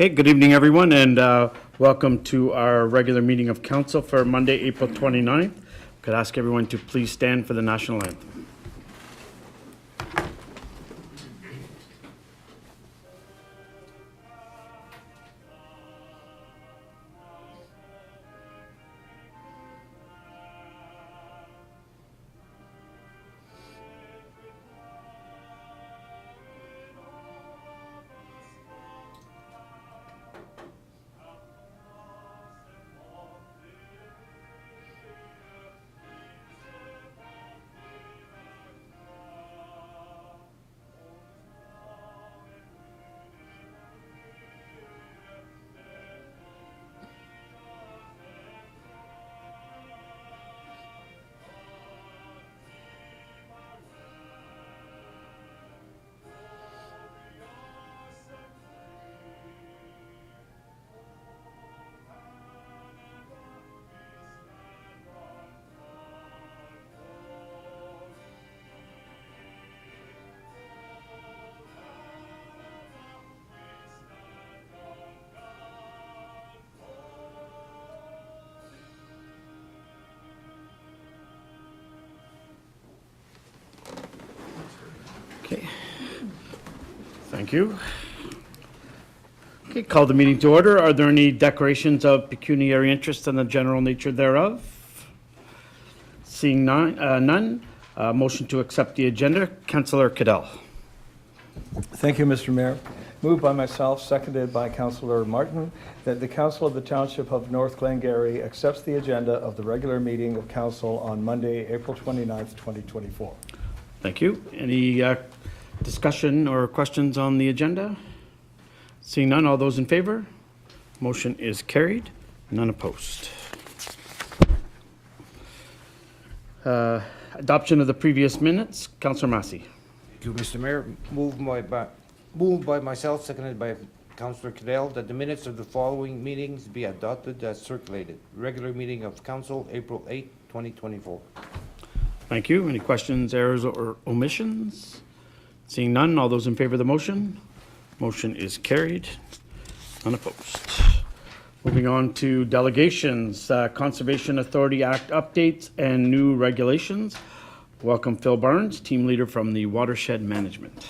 Okay, good evening, everyone, and welcome to our regular meeting of council for Monday, April 29th. Could I ask everyone to please stand for the national anthem. Okay, thank you. Okay, call the meeting to order. Are there any declarations of pecuniary interest and the general nature thereof? Seeing none, motion to accept the agenda. Councillor Cadell. Thank you, Mr. Mayor. Moved by myself, seconded by Councillor Martin, that the Council of the Township of North Glengarry accepts the agenda of the regular meeting of Council on Monday, April 29th, 2024. Thank you. Any discussion or questions on the agenda? Seeing none, all those in favor? Motion is carried. None opposed. Adoption of the previous minutes. Councillor Massey. Thank you, Mr. Mayor. Moved by myself, seconded by Councillor Cadell, that the minutes of the following meetings be adopted as circulated. Regular meeting of Council, April 8, 2024. Thank you. Any questions, errors, or omissions? Seeing none, all those in favor of the motion? Motion is carried. Unopposed. Moving on to delegations, Conservation Authority Act updates and new regulations. Welcome Phil Barnes, team leader from the Watershed Management.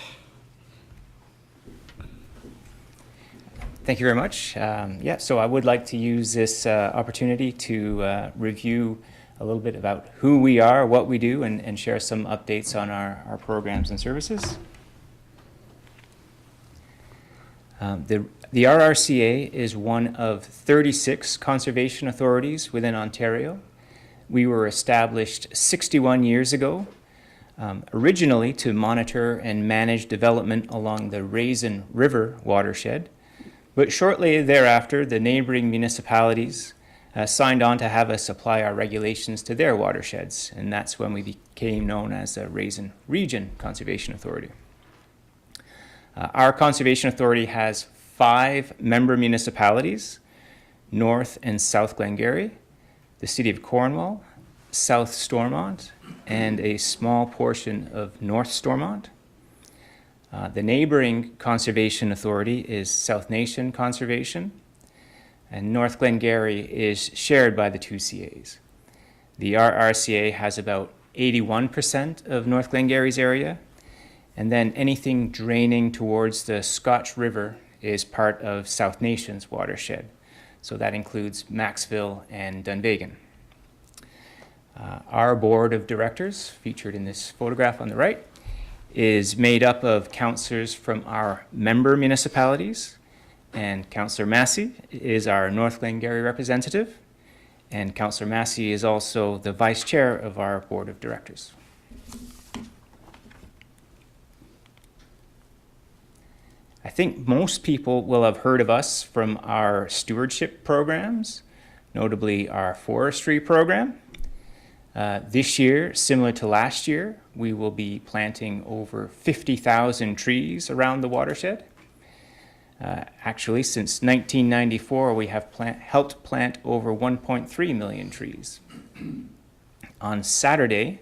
Thank you very much. So I would like to use this opportunity to review a little bit about who we are, what we do, and share some updates on our programs and services. The RRCA is one of 36 conservation authorities within Ontario. We were established 61 years ago, originally to monitor and manage development along the Raisin River watershed, but shortly thereafter the neighboring municipalities signed on to have us supply our regulations to their watersheds, and that's when we became known as the Raisin Region Conservation Authority. Our Conservation Authority has 5 member municipalities: North and South Glengarry, the City of Cornwall, South Stormont, and a small portion of North Stormont. The neighboring Conservation Authority is South Nation Conservation, and North Glengarry is shared by the 2 CAs. The RRCA has about 81% of North Glengarry's area, and then anything draining towards the Scotch River is part of South Nation's watershed. So that includes Maxville and Dunvegan. Our board of directors, featured in this photograph on the right, is made up of councillors from our member municipalities, and Councillor Massey is our North Glengarry representative, and Councillor Massey is also the vice chair of our board of directors. I think most people will have heard of us from our stewardship programs, notably our forestry program. This year, similar to last year, we will be planting over 50,000 trees around the watershed. Actually, since 1994, we have helped plant over 1.3 million trees. On Saturday,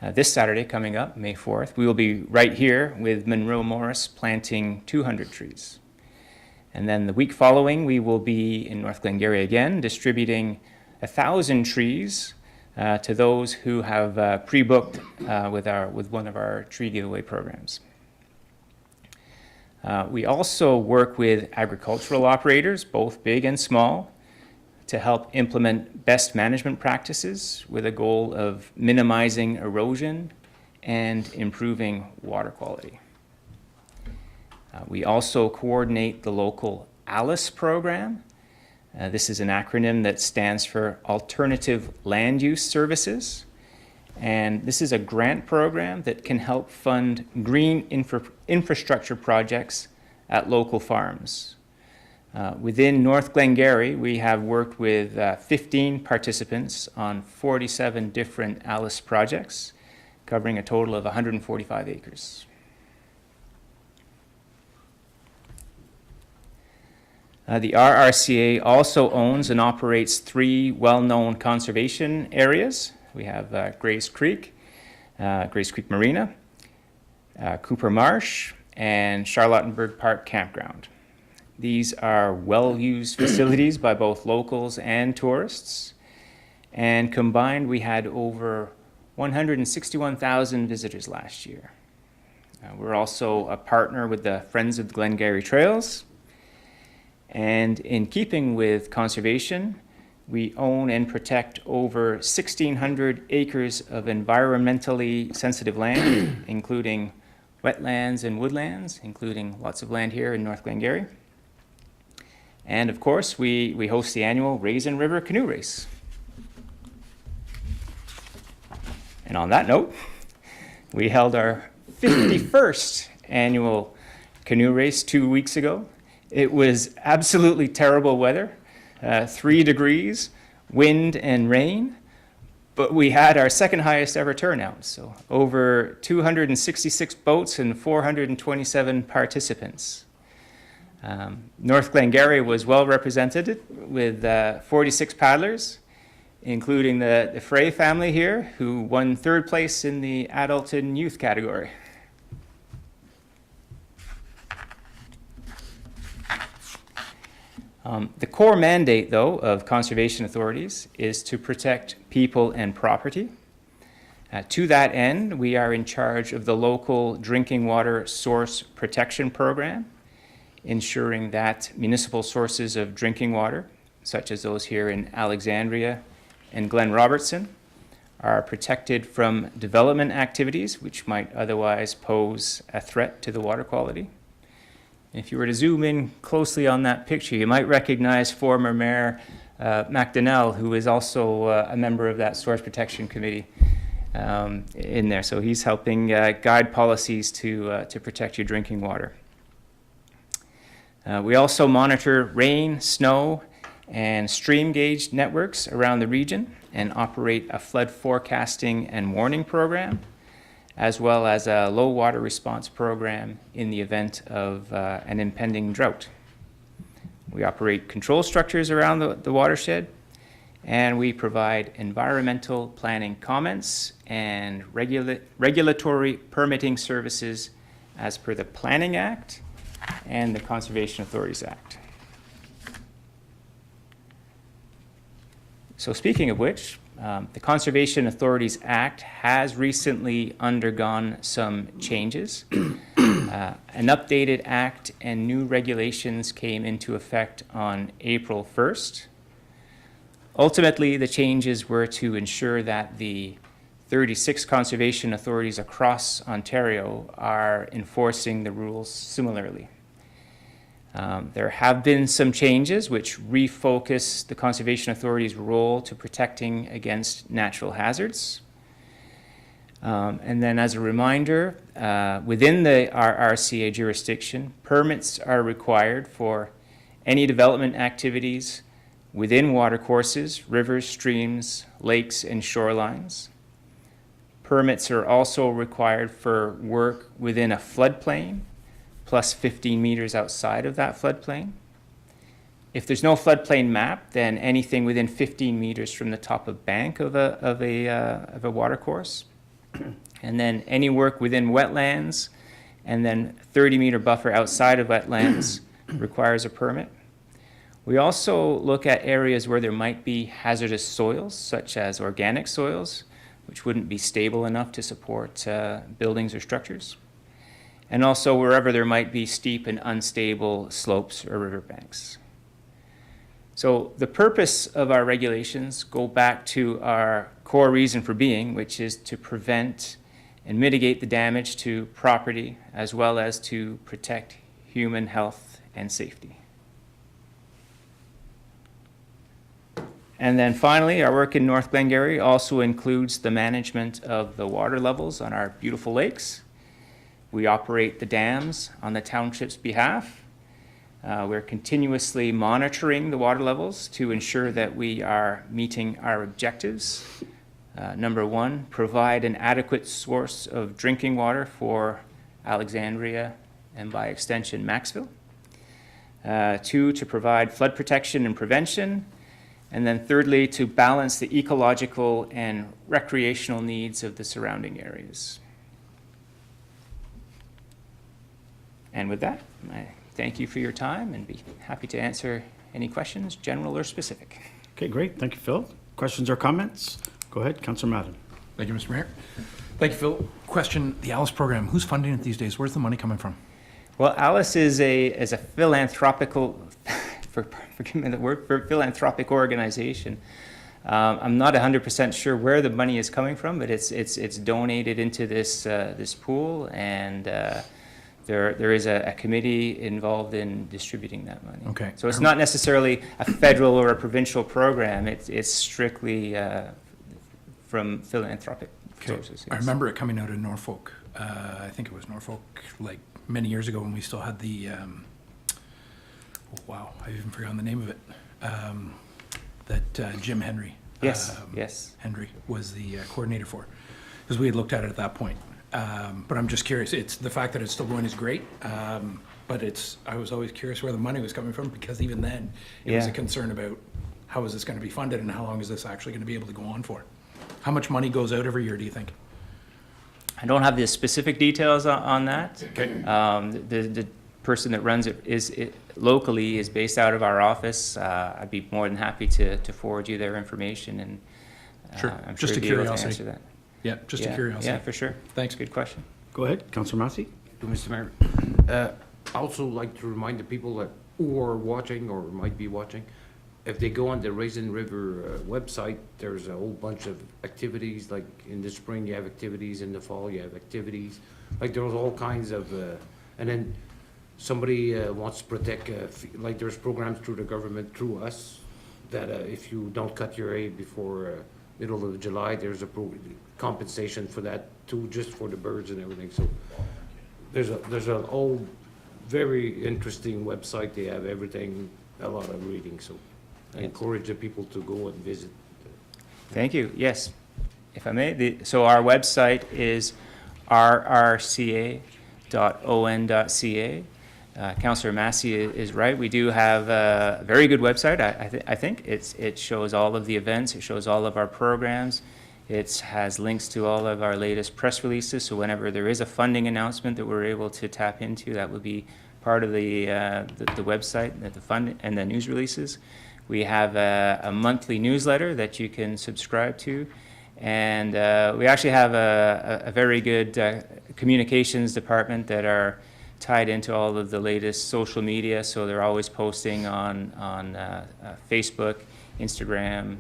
this Saturday coming up, May 4th, we will be right here with Monroe Morris planting 200 trees. And then the week following, we will be in North Glengarry again, distributing 1,000 trees to those who have pre-booked with one of our tree giveaway programs. We also work with agricultural operators, both big and small, to help implement best management practices with a goal of minimizing erosion and improving water quality. We also coordinate the local ALICE program. This is an acronym that stands for Alternative Land Use Services. And this is a grant program that can help fund green infrastructure projects at local farms. Within North Glengarry, we have worked with 15 participants on 47 different ALICE projects, covering a total of 145 acres. The RRCA also owns and operates 3 well-known conservation areas. We have Grays Creek Marina, Cooper Marsh, and Charlottenburg Park Campground. These are well-used facilities by both locals and tourists, and combined we had over 161,000 visitors last year. We're also a partner with the Friends of the Glengarry Trails, and in keeping with conservation, we own and protect over 1,600 acres of environmentally sensitive land, including wetlands and woodlands, including lots of land here in North Glengarry. And of course, we host the annual Raisin River Canoe Race. And on that note, we held our 51st annual canoe race 2 weeks ago. It was absolutely terrible weather, 3 degrees, wind and rain, but we had our second highest ever turnout. So over 266 boats and 427 participants. North Glengarry was well represented with 46 paddlers, including the Frey family here, who won 3rd place in the adult and youth category. The core mandate, though, of conservation authorities is to protect people and property. To that end, we are in charge of the local drinking water source protection program, ensuring that municipal sources of drinking water, such as those here in Alexandria and Glen Robertson, are protected from development activities which might otherwise pose a threat to the water quality. If you were to zoom in closely on that picture, you might recognize former Mayor McDonnell, who is also a member of that Source Protection Committee in there. So he's helping guide policies to protect your drinking water. We also monitor rain, snow, and stream gauge networks around the region and operate a flood forecasting and warning program, as well as a low water response program in the event of an impending drought. We operate control structures around the watershed, and we provide environmental planning comments and regulatory permitting services as per the Planning Act and the Conservation Authorities Act. So speaking of which, the Conservation Authorities Act has recently undergone some changes. An updated act and new regulations came into effect on April 1st. Ultimately, the changes were to ensure that the 36 conservation authorities across Ontario are enforcing the rules similarly. There have been some changes which refocus the Conservation Authority's role to protecting against natural hazards. And then as a reminder, within the RRCA jurisdiction, permits are required for any development activities within watercourses, rivers, streams, lakes, and shorelines. Permits are also required for work within a floodplain, plus 15 meters outside of that floodplain. If there's no floodplain map, then anything within 15 meters from the top of bank of a watercourse. And then any work within wetlands, and then 30-meter buffer outside of wetlands requires a permit. We also look at areas where there might be hazardous soils, such as organic soils, which wouldn't be stable enough to support buildings or structures. And also wherever there might be steep and unstable slopes or riverbanks. So the purpose of our regulations go back to our core reason for being, which is to prevent and mitigate the damage to property, as well as to protect human health and safety. And then finally, our work in North Glengarry also includes the management of the water levels on our beautiful lakes. We operate the dams on the township's behalf. We're continuously monitoring the water levels to ensure that we are meeting our objectives. Number one, provide an adequate source of drinking water for Alexandria and by extension Maxville. Two, to provide flood protection and prevention. And then thirdly, to balance the ecological and recreational needs of the surrounding areas. And with that, I thank you for your time and be happy to answer any questions, general or specific. Okay, great. Thank you, Phil. Questions or comments? Go ahead, Councillor Madden. Thank you, Mr. Mayor. Thank you, Phil. Question, the ALICE program, who's funding it these days? Where's the money coming from? Well, Alice is a philanthropical, forgive me the word, for philanthropic organization. I'm not 100% sure where the money is coming from, but it's donated into this pool, and there is a committee involved in distributing that money. Okay. So it's not necessarily a federal or a provincial program. It's strictly from philanthropic sources. I remember it coming out of Norfolk. I think it was Norfolk, like many years ago when we still had the, oh, wow, I've even forgotten the name of it. That Jim Henry. Yes, yes. Henry was the coordinator for, because we had looked at it at that point. But I'm just curious, it's the fact that it's still going is great. But I was always curious where the money was coming from, because even then it was a concern about how is this going to be funded and how long is this actually going to be able to go on for? How much money goes out every year, do you think? I don't have the specific details on that. Okay. The person that runs it locally is based out of our office. I'd be more than happy to forward you their information, and Sure. I'm Just sure a you'd be able to curiosity. answer that. Yeah, just a curiosity. Yeah, for sure. Thanks. Good question. Go ahead, Councillor Massey. To Mr. Mayor. I also like to remind the people that who are watching or might be watching, if they go on the Raisin River website, there's a whole bunch of activities, like in the spring you have activities, in the fall you have activities. Like there's all kinds of, and then somebody wants to protect, like there's programs through the government, through us, that if you don't cut your hay before middle of July, there's a compensation for that too, just for the birds and everything. So there's a whole very interesting website. They have everything, a lot of reading. So I encourage the people to go and visit. Thank you. Yes, if I may. So our website is rrca.on.ca. Councillor Massey is right. We do have a very good website. I think it shows all of the events. It shows all of our programs. It has links to all of our latest press releases. So whenever there is a funding announcement that we're able to tap into, that would be part of the website, the fund and the news releases. We have a monthly newsletter that you can subscribe to. And we actually have a very good communications department that are tied into all of the latest social media. So they're always posting on Facebook, Instagram,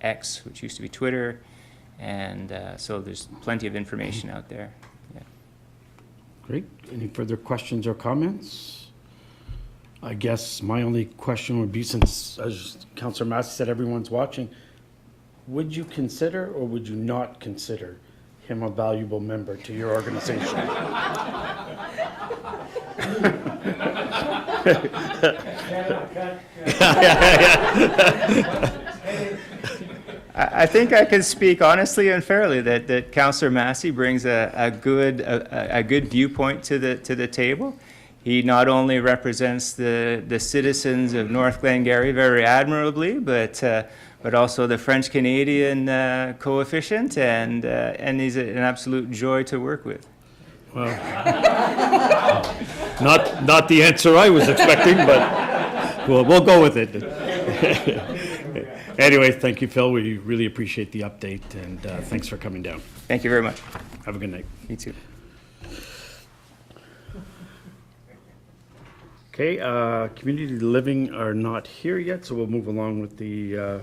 X, which used to be Twitter. And so there's plenty of information out there. Yeah. Great. Any further questions or comments? I guess my only question would be, since, as Councillor Massey said, everyone's watching, would you consider or would you not consider him a valuable member to your organization? I think I can speak honestly and fairly that Councillor Massey brings a good viewpoint to the table. He not only represents the citizens of North Glengarry very admirably, but also the French-Canadian coefficient, and he's an absolute joy to work with. Well, Not the answer I was expecting, but we'll go with it. Anyway, thank you, Phil. We really appreciate the update, and thanks for coming down. Thank you very much. Have a good night. You too. Okay, community living are not here yet, so we'll move along with the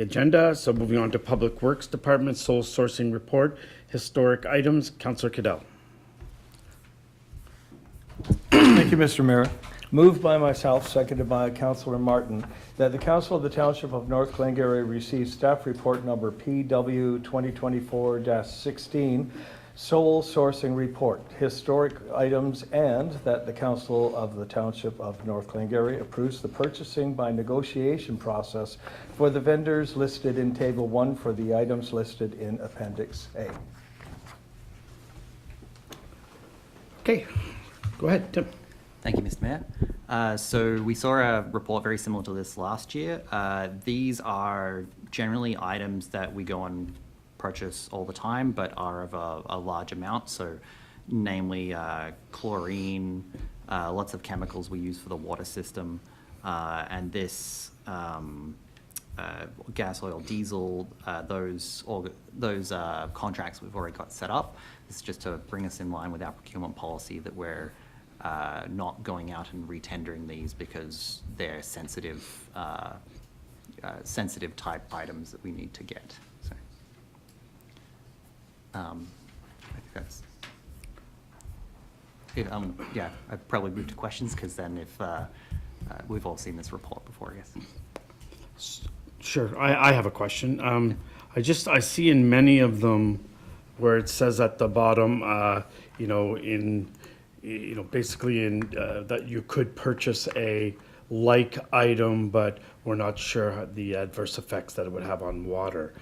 agenda. So moving on to Public Works Department, sole sourcing report, historic items, Councillor Cadell. Thank you, Mr. Mayor. Moved by myself, seconded by Councillor Martin, that the Council of the Township of North Glengarry receive staff report number PW 2024-16, sole sourcing report, historic items, and that the Council of the Township of North Glengarry approves the purchasing by negotiation process for the vendors listed in Table 1 for the items listed in Appendix A. Okay, go ahead, Tim. Thank you, Mr. Mayor. So we saw a report very similar to this last year. These are generally items that we go and purchase all the time, but are of a large amount. So namely chlorine, lots of chemicals we use for the water system, and this gas, oil, diesel, those contracts we've already got set up. This is just to bring us in line with our procurement policy that we're not going out and retendering these because they're sensitive type items that we need to get. So, I think that's. Yeah, I'd probably move to questions because then if we've all seen this report before, I guess. Sure, I have a question. I see in many of them where it says at the bottom, basically that you could purchase a like item, but we're not sure the adverse effects that it would have on water.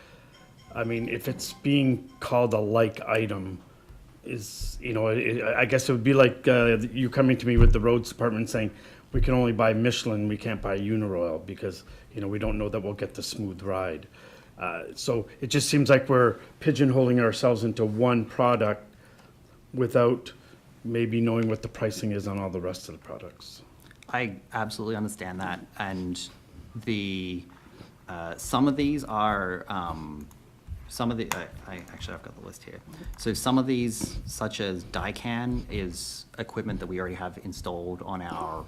I mean, if it's being called a like item, I guess it would be like you coming to me with the roads department saying, we can only buy Michelin, we can't buy Uniroyal because, we don't know that we'll get the smooth ride. So it just seems like we're pigeonholing ourselves into one product without maybe knowing what the pricing is on all the rest of the products. I absolutely understand that, and some of these are I've got the list here. So some of these, such as Daikin, is equipment that we already have installed on our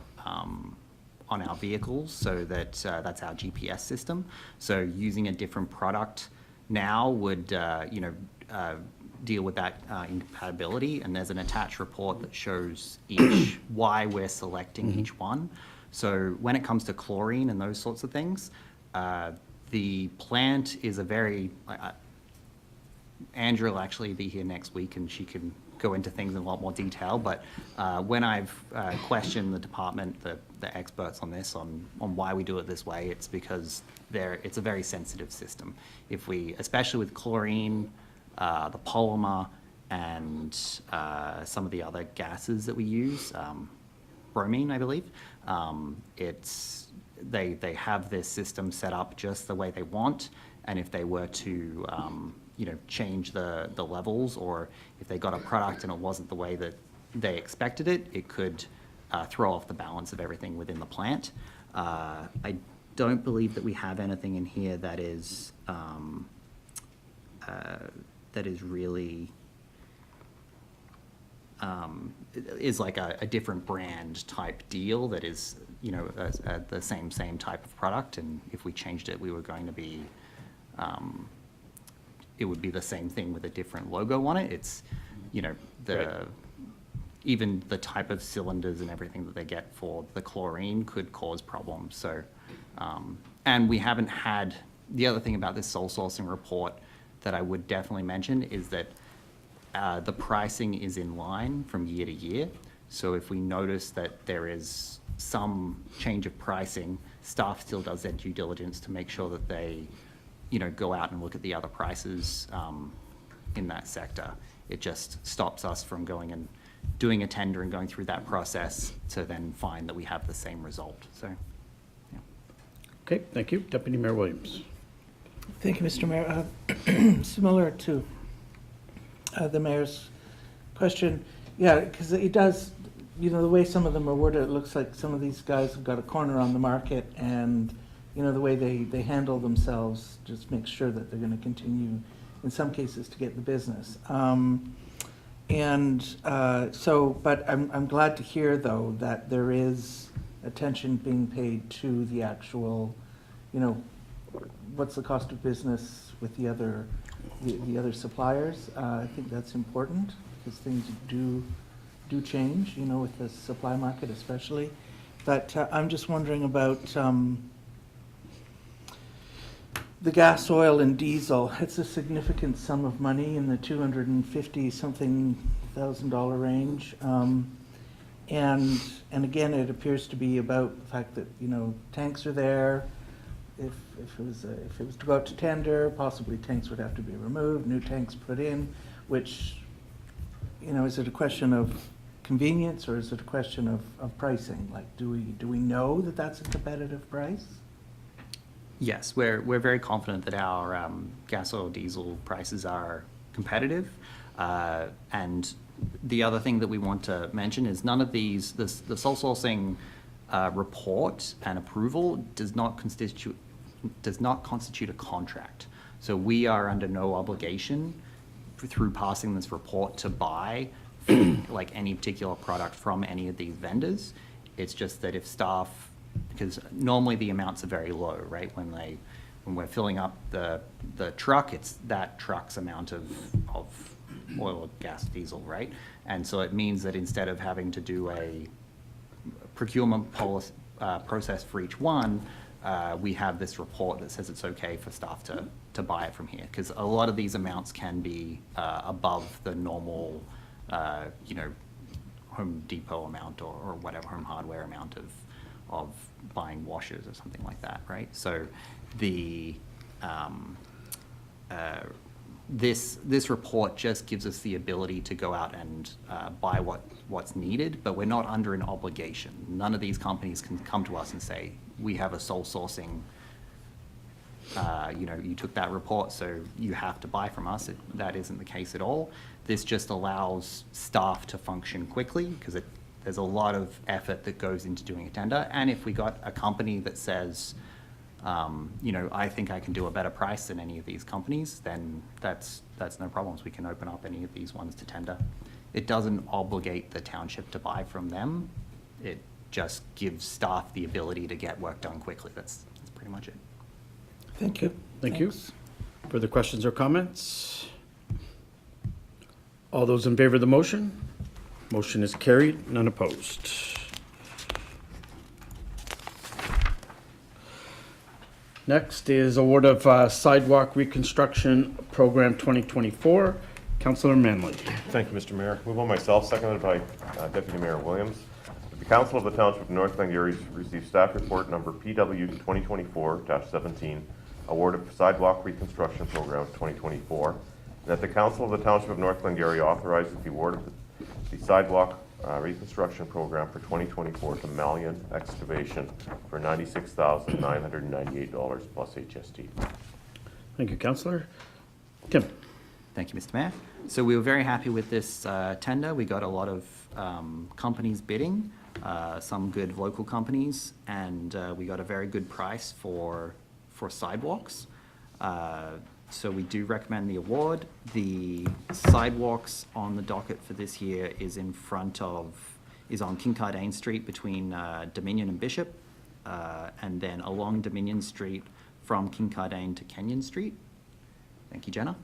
vehicles, so that's our GPS system. So using a different product now would deal with that incompatibility, and there's an attached report that shows why we're selecting each one. So when it comes to chlorine and those sorts of things, the plant is a very Andrew will actually be here next week and she can go into things in a lot more detail, but when I've questioned the department, the experts on this, on why we do it this way, it's because it's a very sensitive system. Especially with chlorine, the polymer, and some of the other gases that we use, bromine, I believe, they have this system set up just the way they want, and if they were to change the levels, or if they got a product and it wasn't the way that they expected it, it could throw off the balance of everything within the plant. I don't believe that we have anything in here that is really is like a different brand type deal that is the same type of product, and if we changed it, we were going to be it would be the same thing with a different logo on it. It's even the type of cylinders and everything that they get for the chlorine could cause problems. So and we haven't had, the other thing about this sole sourcing report that I would definitely mention is that the pricing is in line from year to year. So if we notice that there is some change of pricing, staff still does their due diligence to make sure that they, go out and look at the other prices in that sector. It just stops us from going and doing a tender and going through that process to then find that we have the same result. So, yeah. Okay, thank you. Deputy Mayor Williams. Thank you, Mr. Mayor. Similar to the mayor's question, yeah, because it does, you know, the way some of them are worded, it looks like some of these guys have got a corner on the market, and, you know, the way they handle themselves just makes sure that they're gonna continue, in some cases, to get the business. But I'm glad to hear, though, that there is attention being paid to the actual, you know, what's the cost of business with the other suppliers. I think that's important, because things do change, you know, with the supply market especially. But I'm just wondering about the gas, oil, and diesel. It's a significant sum of money in the $250-something thousand range. And again, it appears to be about the fact that, you know, tanks are there. If it was to go out to tender, possibly tanks would have to be removed, new tanks put in, which, you know, is it a question of convenience, or is it a question of pricing? Like, do we know that that's a competitive price? Yes, we're very confident that our gas, oil, diesel prices are competitive. And the other thing that we want to mention is none of these, the sole sourcing report and approval does not constitute a contract. So we are under no obligation through passing this report to buy like any particular product from any of these vendors. It's just that if staff, because normally the amounts are very low, right? When we're filling up the truck, it's that truck's amount of oil, gas, diesel, right? And so it means that instead of having to do a procurement process for each one, we have this report that says it's okay for staff to buy it from here, because a lot of these amounts can be above the normal, you know, Home Depot amount or whatever, Home Hardware amount of buying washers or something like that, right? So the this report just gives us the ability to go out and buy what's needed, but we're not under an obligation. None of these companies can come to us and say, we have a sole sourcing, you know, you took that report, so you have to buy from us. That isn't the case at all. This just allows staff to function quickly, because there's a lot of effort that goes into doing a tender. And if we got a company that says, you know, I think I can do a better price than any of these companies, then that's no problems. We can open up any of these ones to tender. It doesn't obligate the township to buy from them. It just gives staff the ability to get work done quickly. That's pretty much it. Thank you. Thank you. Thanks. Further questions or comments? All those in favor of the motion? Motion is carried, none opposed. Next is award of sidewalk reconstruction program 2024. Councillor Manley. Thank you, Mr. Mayor. Move on myself, seconded by Deputy Mayor Williams. The Council of the Township of North Glengarry received staff report number PW 2024-17, award of sidewalk reconstruction program 2024, and that the Council of the Township of North Glengarry authorizes the award of the sidewalk reconstruction program for 2024 to Malian Excavation for $96,998 plus HST. Thank you, Councillor. Tim. Thank you, Mr. Mayor. So we were very happy with this tender. We got a lot of companies bidding, some good local companies, and we got a very good price for sidewalks. So we do recommend the award. The sidewalks on the docket for this year is on Kincardine Street between Dominion and Bishop, and then along Dominion Street from Kincardine to Kenyon Street. Thank you, Jenna.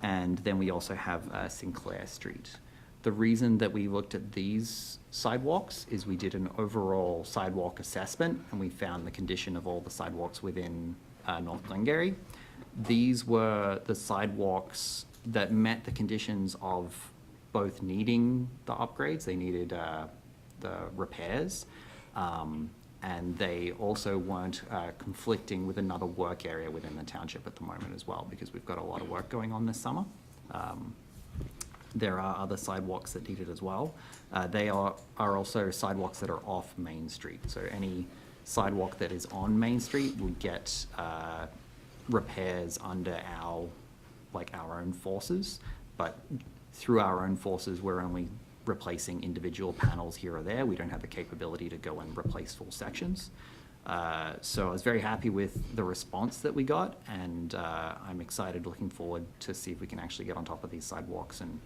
And then we also have Sinclair Street. The reason that we looked at these sidewalks is we did an overall sidewalk assessment, and we found the condition of all the sidewalks within North Glengarry. These were the sidewalks that met the conditions of both needing the upgrades, they needed the repairs, and they also weren't conflicting with another work area within the township at the moment as well, because we've got a lot of work going on this summer. There are other sidewalks that need it as well. They are also sidewalks that are off Main Street. So any sidewalk that is on Main Street would get repairs under our own forces, but through our own forces, we're only replacing individual panels here or there. We don't have the capability to go and replace full sections. So I was very happy with the response that we got, and I'm excited, looking forward to see if we can actually get on top of these sidewalks and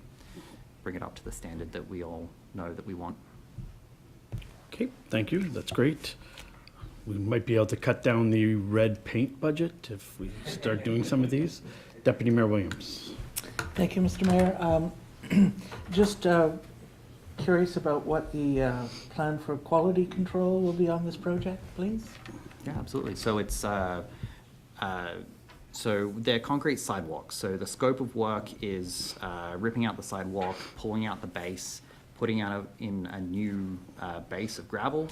bring it up to the standard that we all know that we want. Okay, thank you, that's great. We might be able to cut down the red paint budget if we start doing some of these. Deputy Mayor Williams. Thank you, Mr. Mayor. Just curious about what the plan for quality control will be on this project, please? Yeah, absolutely. So it's, so they're concrete sidewalks. So the scope of work is ripping out the sidewalk, pulling out the base, putting out in a new base of gravel.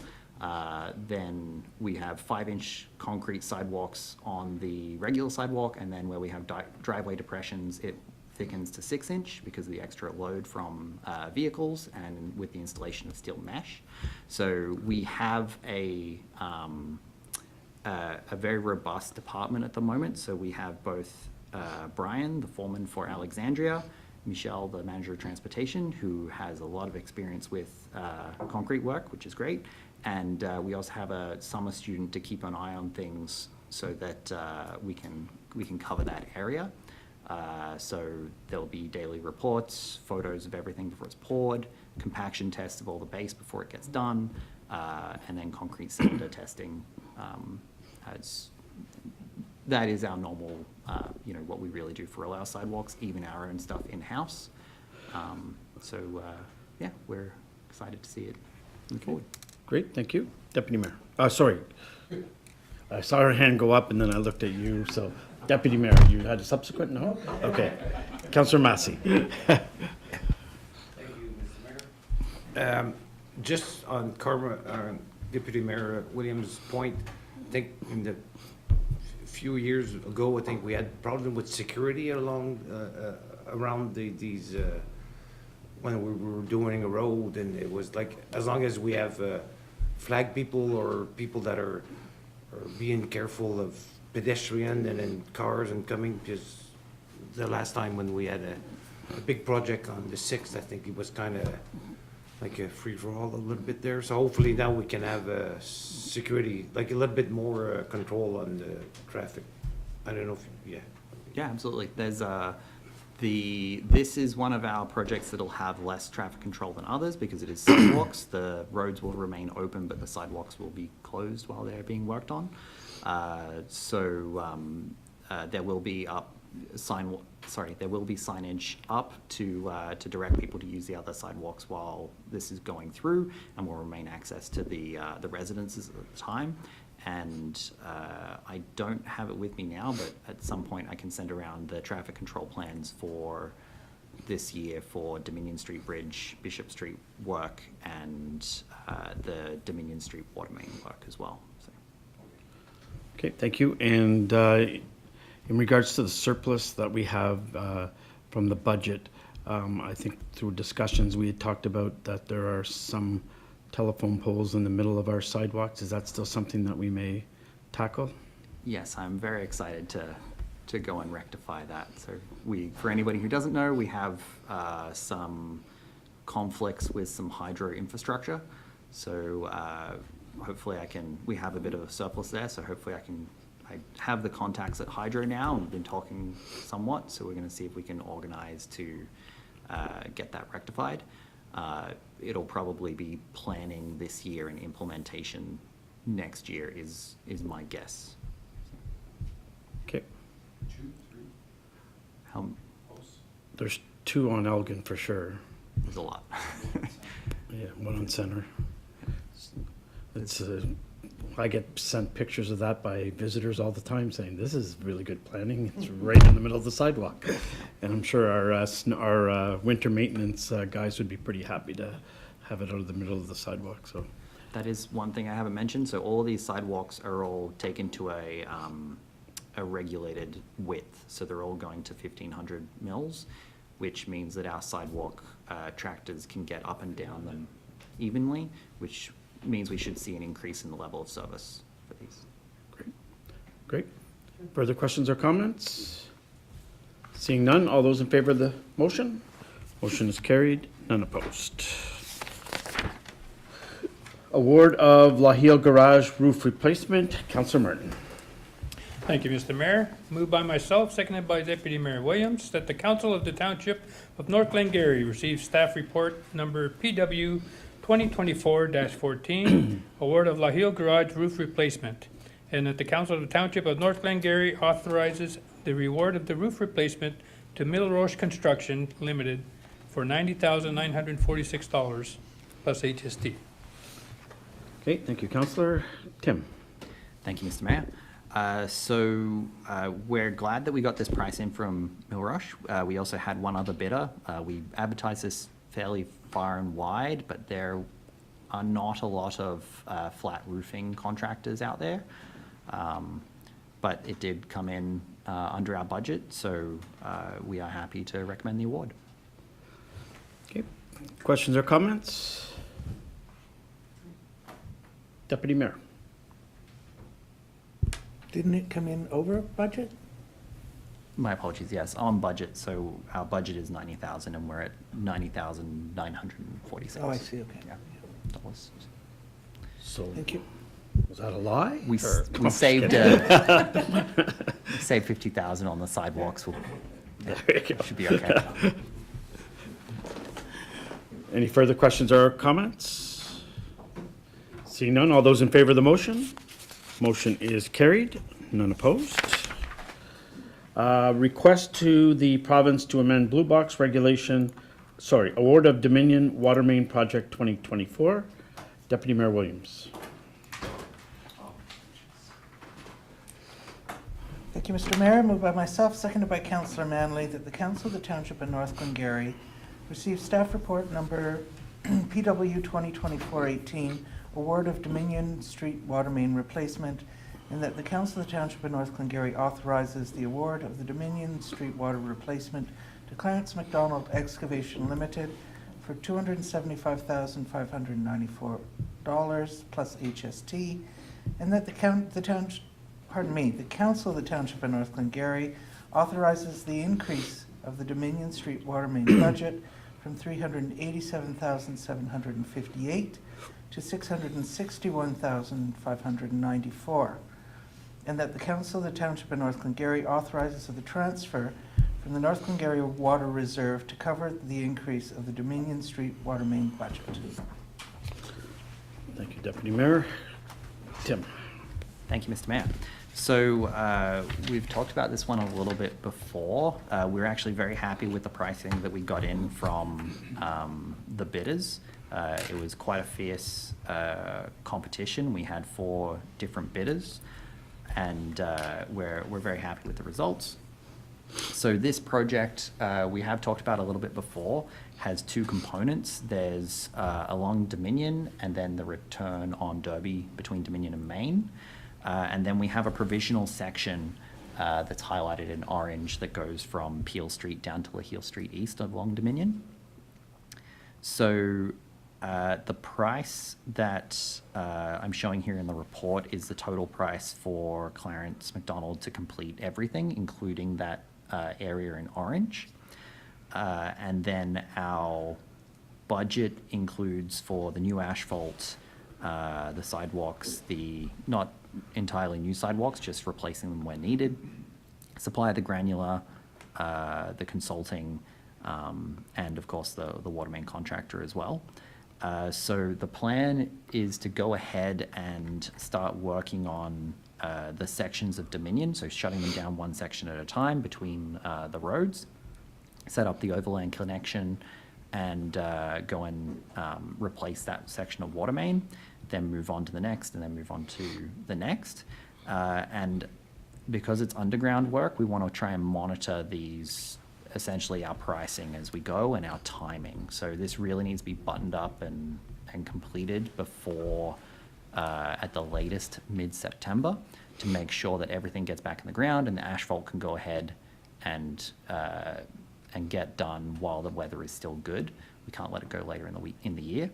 Then we have 5-inch concrete sidewalks on the regular sidewalk, and then where we have driveway depressions, it thickens to 6-inch because of the extra load from vehicles and with the installation of steel mesh. So we have a very robust department at the moment. So we have both Brian, the foreman for Alexandria, Michelle, the manager of transportation, who has a lot of experience with concrete work, which is great. And we also have a summer student to keep an eye on things so that we can cover that area. So there'll be daily reports, photos of everything before it's poured, compaction tests of all the base before it gets done, and then concrete cylinder testing. That is our normal, what we really do for all our sidewalks, even our own stuff in-house. Yeah, we're excited to see it move forward. Great, thank you. Deputy Mayor, sorry. I saw her hand go up and then I looked at you, so Deputy Mayor, you had a subsequent, no? Okay. Councillor Massey. Thank you, Mr. Mayor. Just on Deputy Mayor Williams' point, I think in the few years ago, I think we had problem with security along around these when we were doing a road, and it was like, as long as we have flag people or people that are being careful of pedestrian and then cars and coming, because the last time when we had a big project on the 6th, I think it was kind of like a free-for-all a little bit there. So hopefully now we can have security, like a little bit more control on the traffic. I don't know if, yeah. Yeah, absolutely. There's this is one of our projects that'll have less traffic control than others because it is sidewalks. The roads will remain open, but the sidewalks will be closed while they're being worked on. There will be there will be signage up to direct people to use the other sidewalks while this is going through, and will remain access to the residences at the time. And I don't have it with me now, but at some point I can send around the traffic control plans for this year for Dominion Street Bridge, Bishop Street work, and the Dominion Street water main work as well. So. Okay, thank you. And in regards to the surplus that we have from the budget, I think through discussions we had talked about that there are some telephone poles in the middle of our sidewalks. Is that still something that we may tackle? Yes, I'm very excited to go and rectify that. So for anybody who doesn't know, we have some conflicts with some hydro infrastructure. So hopefully we have a bit of a surplus there. So hopefully I have the contacts at Hydro now and we've been talking somewhat. So we're going to see if we can organize to get that rectified. It'll probably be planning this year and implementation next year is my guess. Okay. There's 2 on Elgin for sure. There's a lot. Yeah, 1 on Center. It's I get sent pictures of that by visitors all the time saying, this is really good planning. It's right in the middle of the sidewalk. And I'm sure our winter maintenance guys would be pretty happy to have it out of the middle of the sidewalk, so. That is one thing I haven't mentioned. So all of these sidewalks are all taken to a regulated width. So they're all going to 1,500 mils, which means that our sidewalk tractors can get up and down them evenly, which means we should see an increase in the level of service for these. Great. Further questions or comments? Seeing none, all those in favor of the motion? Motion is carried. None opposed. Award of Laheel Garage roof replacement, Councillor Martin. Thank you, Mr. Mayor. Moved by myself, seconded by Deputy Mayor Williams, that the Council of the Township of North Glengarry receive staff report number PW 2024-14, award of Laheel Garage roof replacement, and that the Council of the Township of North Glengarry authorizes the reward of the roof replacement to Middle Roche Construction Limited for $90,946 plus HST. Okay, thank you, Councillor. Tim. Thank you, Mr. Mayor. We're glad that we got this price in from Millrush. We also had one other bidder. We advertised this fairly far and wide, but there are not a lot of flat roofing contractors out there. But it did come in under our budget, so we are happy to recommend the award. Okay, questions or comments? Deputy Mayor. Didn't it come in over budget? My apologies, yes, on budget, so our budget is 90,000 and we're at 90,946. Oh, I see, okay. Yeah, dollars. So, Thank you. was that a lie? We Or- we saved saved 50,000 on the sidewalks. There you go. Should be okay. Any further questions or comments? Seeing none, all those in favor of the motion? Motion is carried, none opposed. Request to the province to amend Blue Box regulation, award of Dominion Water Main Project 2024. Deputy Mayor Williams. Thank you, Mr. Mayor. Moved by myself, seconded by Councillor Manley, that the Council of the Township of North Glengarry receive staff report number PW 2024-18, award of Dominion Street Water Main replacement, and that the Council of the Township of North Glengarry authorizes the award of the Dominion Street Water replacement to Clarence McDonald Excavation Limited for $275,594 plus HST, and that the Council of the Township of North Glengarry authorizes the increase of the Dominion Street Water Main budget from $387,758 to $661,594, and that the Council of the Township of North Glengarry authorizes the transfer from the North Glengarry Water Reserve to cover the increase of the Dominion Street Water Main budget. Thank you, Deputy Mayor. Tim. Thank you, Mr. Mayor. So we've talked about this one a little bit before. We're actually very happy with the pricing that we got in from the bidders. It was quite a fierce competition. We had 4 different bidders, and we're very happy with the results. So this project, we have talked about a little bit before, has 2 components. There's along Dominion and then the return on Derby between Dominion and Main. And then we have a provisional section that's highlighted in orange that goes from Peel Street down to Laheel Street East along Dominion. So the price that I'm showing here in the report is the total price for Clarence McDonald to complete everything, including that area in orange. And then our budget includes for the new asphalt, the sidewalks, the not entirely new sidewalks, just replacing them where needed, supply of the granular, the consulting, and of course the water main contractor as well. So the plan is to go ahead and start working on the sections of Dominion, so shutting them down one section at a time between the roads, set up the overland connection, and go and replace that section of water main, then move on to the next, and then move on to the next. And because it's underground work, we want to try and monitor these, essentially our pricing as we go and our timing. So this really needs to be buttoned up and completed before, at the latest, mid-September, to make sure that everything gets back in the ground and the asphalt can go ahead and get done while the weather is still good. We can't let it go later in the year.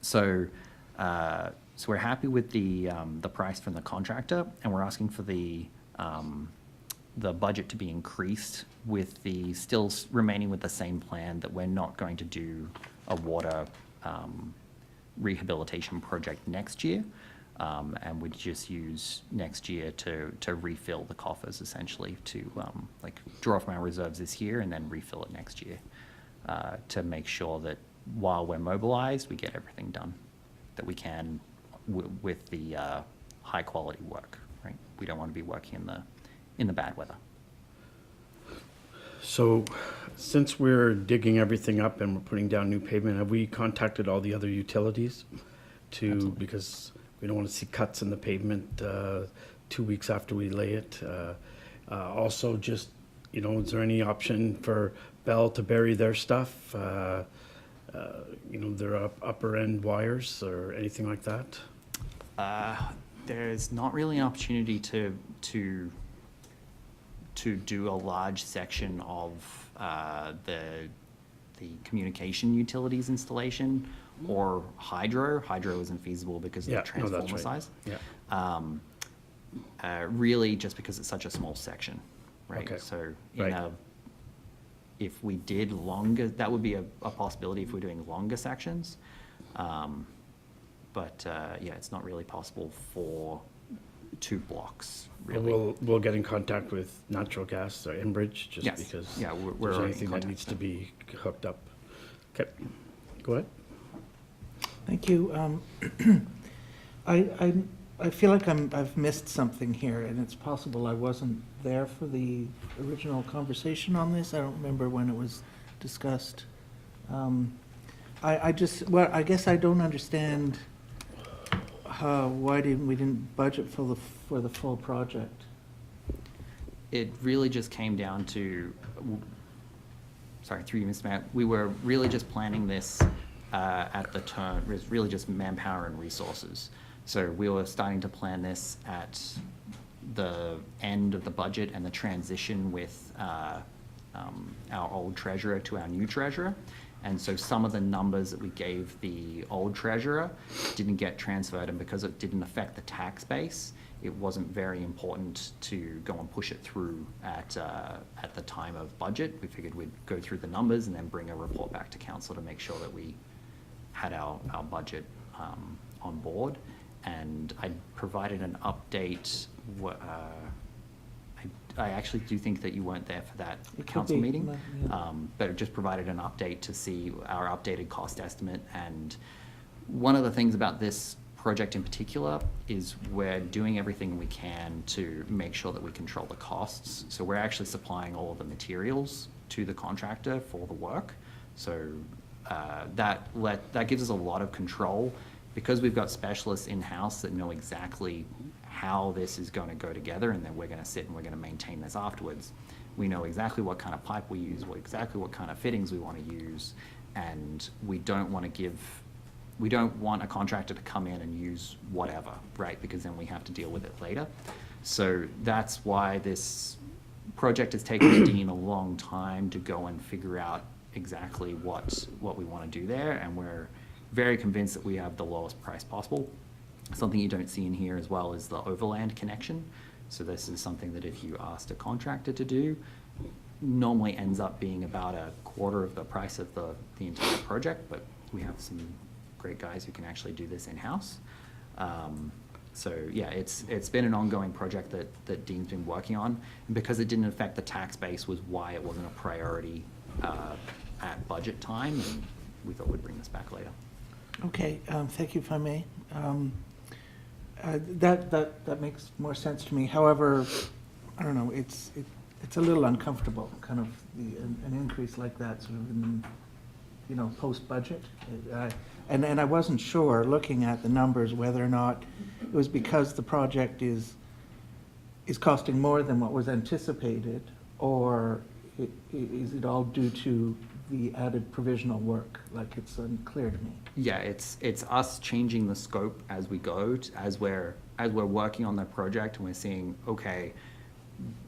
So we're happy with the price from the contractor, and we're asking for the the budget to be increased with the, still remaining with the same plan that we're not going to do a water rehabilitation project next year. And we'd just use next year to refill the coffers essentially, to like draw from our reserves this year and then refill it next year, to make sure that while we're mobilized, we get everything done that we can with the high quality work, right? We don't want to be working in the bad weather. So, since we're digging everything up and we're putting down new pavement, have we contacted all the other utilities because we don't want to see cuts in the pavement 2 weeks after we lay it? Also, just, is there any option for Bell to bury their stuff? Their upper end wires or anything like that? There's not really an opportunity to do a large section of the communication utilities installation or hydro. Hydro isn't feasible because of the transformer size. Yeah. Really, just because it's such a small section, right? Okay. So Right. if we did longer, that would be a possibility if we're doing longer sections. But it's not really possible for 2 blocks, really. We'll get in contact with natural gas or Enbridge just Yes. because Yeah, we're if there's already in anything that contact needs with to be hooked up. Okay, go ahead. Thank you. I feel like I've missed something here, and it's possible I wasn't there for the original conversation on this. I don't remember when it was discussed. I guess I don't understand why we didn't budget for the full project. It really just came down to, sorry, through you, Mr. Mayor, we were really just planning this at the turn, it was really just manpower and resources. So we were starting to plan this at the end of the budget and the transition with our old treasurer to our new treasurer. And so some of the numbers that we gave the old treasurer didn't get transferred, and because it didn't affect the tax base, it wasn't very important to go and push it through at the time of budget. We figured we'd go through the numbers and then bring a report back to council to make sure that we had our budget on board. And I provided an update. I actually do think that you weren't there for that It could council be, meeting, yeah. but it just provided an update to see our updated cost estimate. And one of the things about this project in particular is we're doing everything we can to make sure that we control the costs. So we're actually supplying all of the materials to the contractor for the work. So that gives us a lot of control, because we've got specialists in-house that know exactly how this is going to go together, and then we're going to sit and we're going to maintain this afterwards. We know exactly what kind of pipe we use, exactly what kind of fittings we want to use, and we don't want a contractor to come in and use whatever, right? Because then we have to deal with it later. So that's why this project has taken Dean a long time to go and figure out exactly what we want to do there, and we're very convinced that we have the lowest price possible. Something you don't see in here as well is the overland connection. So this is something that if you asked a contractor to do, normally ends up being about a quarter of the price of the entire project, but we have some great guys who can actually do this in-house. So yeah, it's been an ongoing project that Dean's been working on, and because it didn't affect the tax base was why it wasn't a priority at budget time, and we thought we'd bring this back later. Okay, thank you, if I may. That makes more sense to me. However, I don't know, it's a little uncomfortable, kind of an increase like that, sort of in, post-budget. And I wasn't sure, looking at the numbers, whether or not it was because the project is costing more than what was anticipated, or is it all due to the added provisional work? Like, it's unclear to me. Yeah, it's us changing the scope as we go, as we're working on the project, and we're seeing, okay,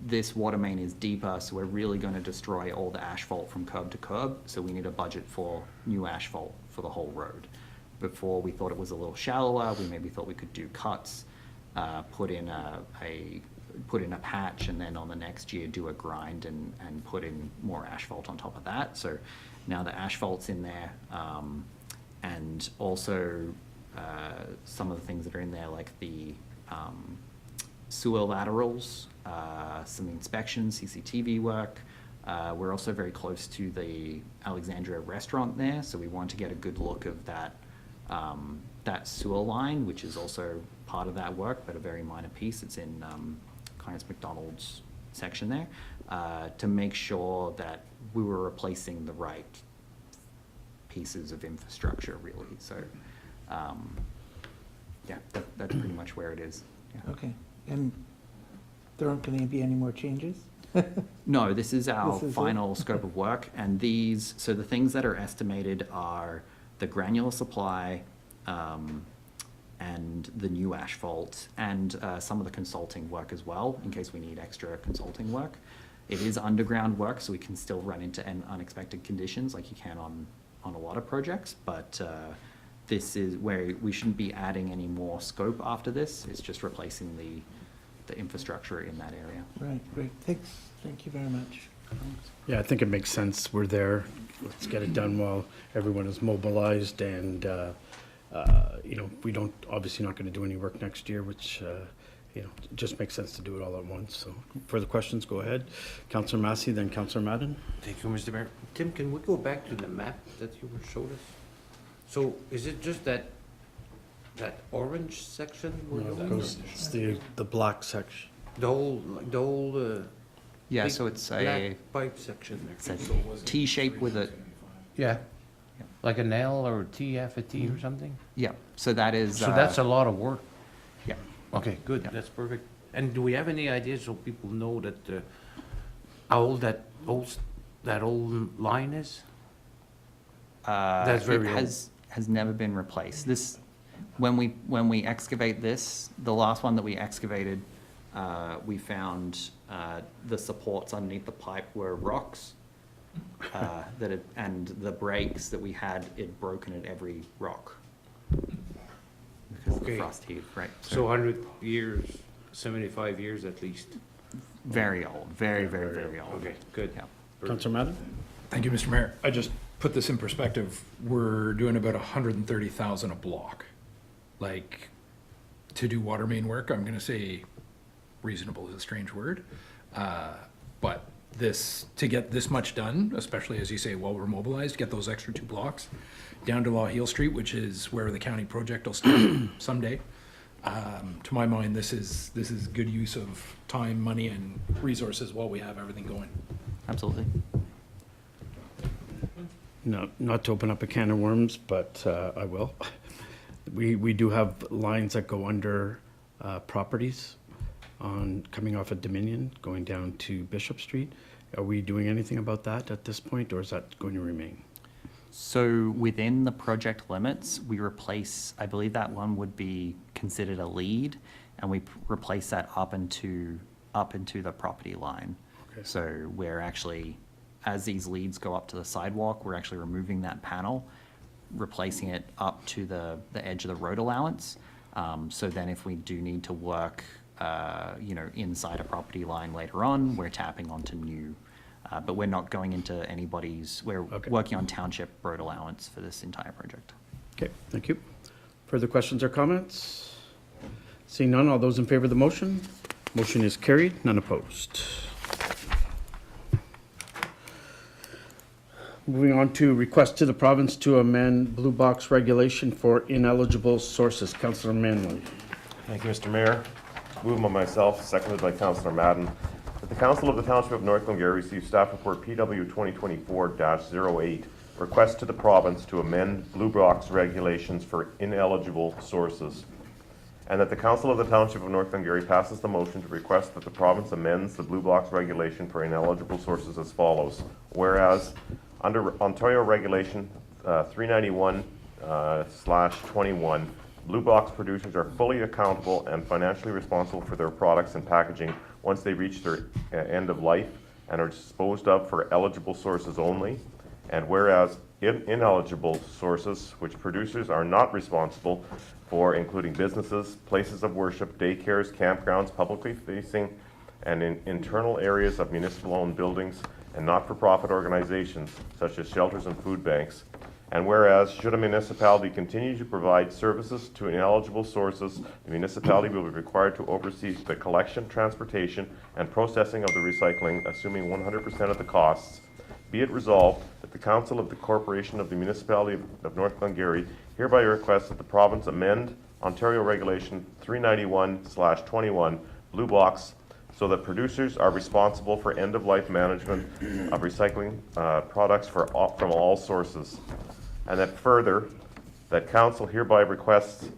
this water main is deeper, so we're really going to destroy all the asphalt from curb to curb, so we need a budget for new asphalt for the whole road. Before, we thought it was a little shallower, we maybe thought we could do cuts, put in a put in a patch and then on the next year do a grind and put in more asphalt on top of that. So now the asphalt's in there, and also some of the things that are in there, like the sewer laterals, some inspections, CCTV work. We're also very close to the Alexandria restaurant there, so we want to get a good look of that, that sewer line, which is also part of that work, but a very minor piece. It's in Clarence McDonald's section there, to make sure that we were replacing the right pieces of infrastructure, really. So, yeah, that's pretty much where it is. Yeah. Okay, and there aren't going to be any more changes? No, this is our This is it? final scope of work, and these, so the things that are estimated are the granular supply, and the new asphalt, and some of the consulting work as well, in case we need extra consulting work. It is underground work, so we can still run into unexpected conditions like you can on a lot of projects, but this is where we shouldn't be adding any more scope after this. It's just replacing the infrastructure in that area. Right, great, thanks, thank you very much. Yeah, I think it makes sense. We're there. Let's get it done while everyone is mobilized and, you know, we don't, obviously not gonna do any work next year, which, you know, it just makes sense to do it all at once. So further questions, go ahead. Councillor Massey, then Councillor Madden. Thank you, Mr. Mayor. Tim, can we go back to the map that you showed us? So is it just that orange section? we're No, it looking goes- at? It's the black section. The whole, Yeah, big so it's black a, pipe section there. it's a T shape with a, Yeah, like an L or a T, half a T or something? yeah, so that is. So that's a lot of work. Yeah. Okay, good, Yeah. that's perfect. And do we have any ideas so people know that, how old that old line is? That's very It old. has never been replaced. This, when we excavate this, the last one that we excavated, we found the supports underneath the pipe were rocks. And the breaks that we had, it broken at every rock. Because of the Okay. frost heave, right? So 100 years, 75 years at least. Very old, very, very, very old. Okay, good. Yeah. Councillor Madden? Thank you, Mr. Mayor. I just put this in perspective. We're doing about 130,000 a block. Like, to do water main work, I'm gonna say reasonable is a strange word. But this, to get this much done, especially as you say, while we're mobilized, get those extra 2 blocks down to Law Heel Street, which is where the county project will start someday. To my mind, this is good use of time, money, and resources while we have everything going. Absolutely. No, not to open up a can of worms, but I will. We do have lines that go under properties coming off of Dominion, going down to Bishop Street. Are we doing anything about that at this point, or is that going to remain? So within the project limits, we replace, I believe that one would be considered a lead, and we replace that up into the property line. Okay. So we're actually, as these leads go up to the sidewalk, we're actually removing that panel, replacing it up to the edge of the road allowance. So then if we do need to work, you know, inside a property line later on, we're tapping onto new, but we're not going into anybody's, we're Okay. working on township road allowance for this entire project. Okay, thank you. Further questions or comments? Seeing none, all those in favor of the motion? Motion is carried, none opposed. Moving on to request to the province to amend blue box regulation for ineligible sources. Councillor Manley. Thank you, Mr. Mayor. Moved by myself, seconded by Councillor Madden, that the Council of the Township of North Glengarry receive staff report PW 2024-08, request to the province to amend blue box regulations for ineligible sources, and that the Council of the Township of North Glengarry passes the motion to request that the province amends the blue box regulation for ineligible sources as follows. Whereas, under Ontario Regulation 391/21, blue box producers are fully accountable and financially responsible for their products and packaging once they reach their end of life and are disposed of for eligible sources only. And whereas ineligible sources, which producers are not responsible for, including businesses, places of worship, daycares, campgrounds, publicly facing and in internal areas of municipal-owned buildings and not-for-profit organizations such as shelters and food banks. And whereas, should a municipality continue to provide services to ineligible sources, the municipality will be required to oversee the collection, transportation, and processing of the recycling, assuming 100% of the costs. Be it resolved that the Council of the Corporation of the Municipality of North Glengarry hereby requests that the province amend Ontario Regulation 391/21 Blue Box so that producers are responsible for end-of-life management of recycling products from all sources. And that further, that council hereby requests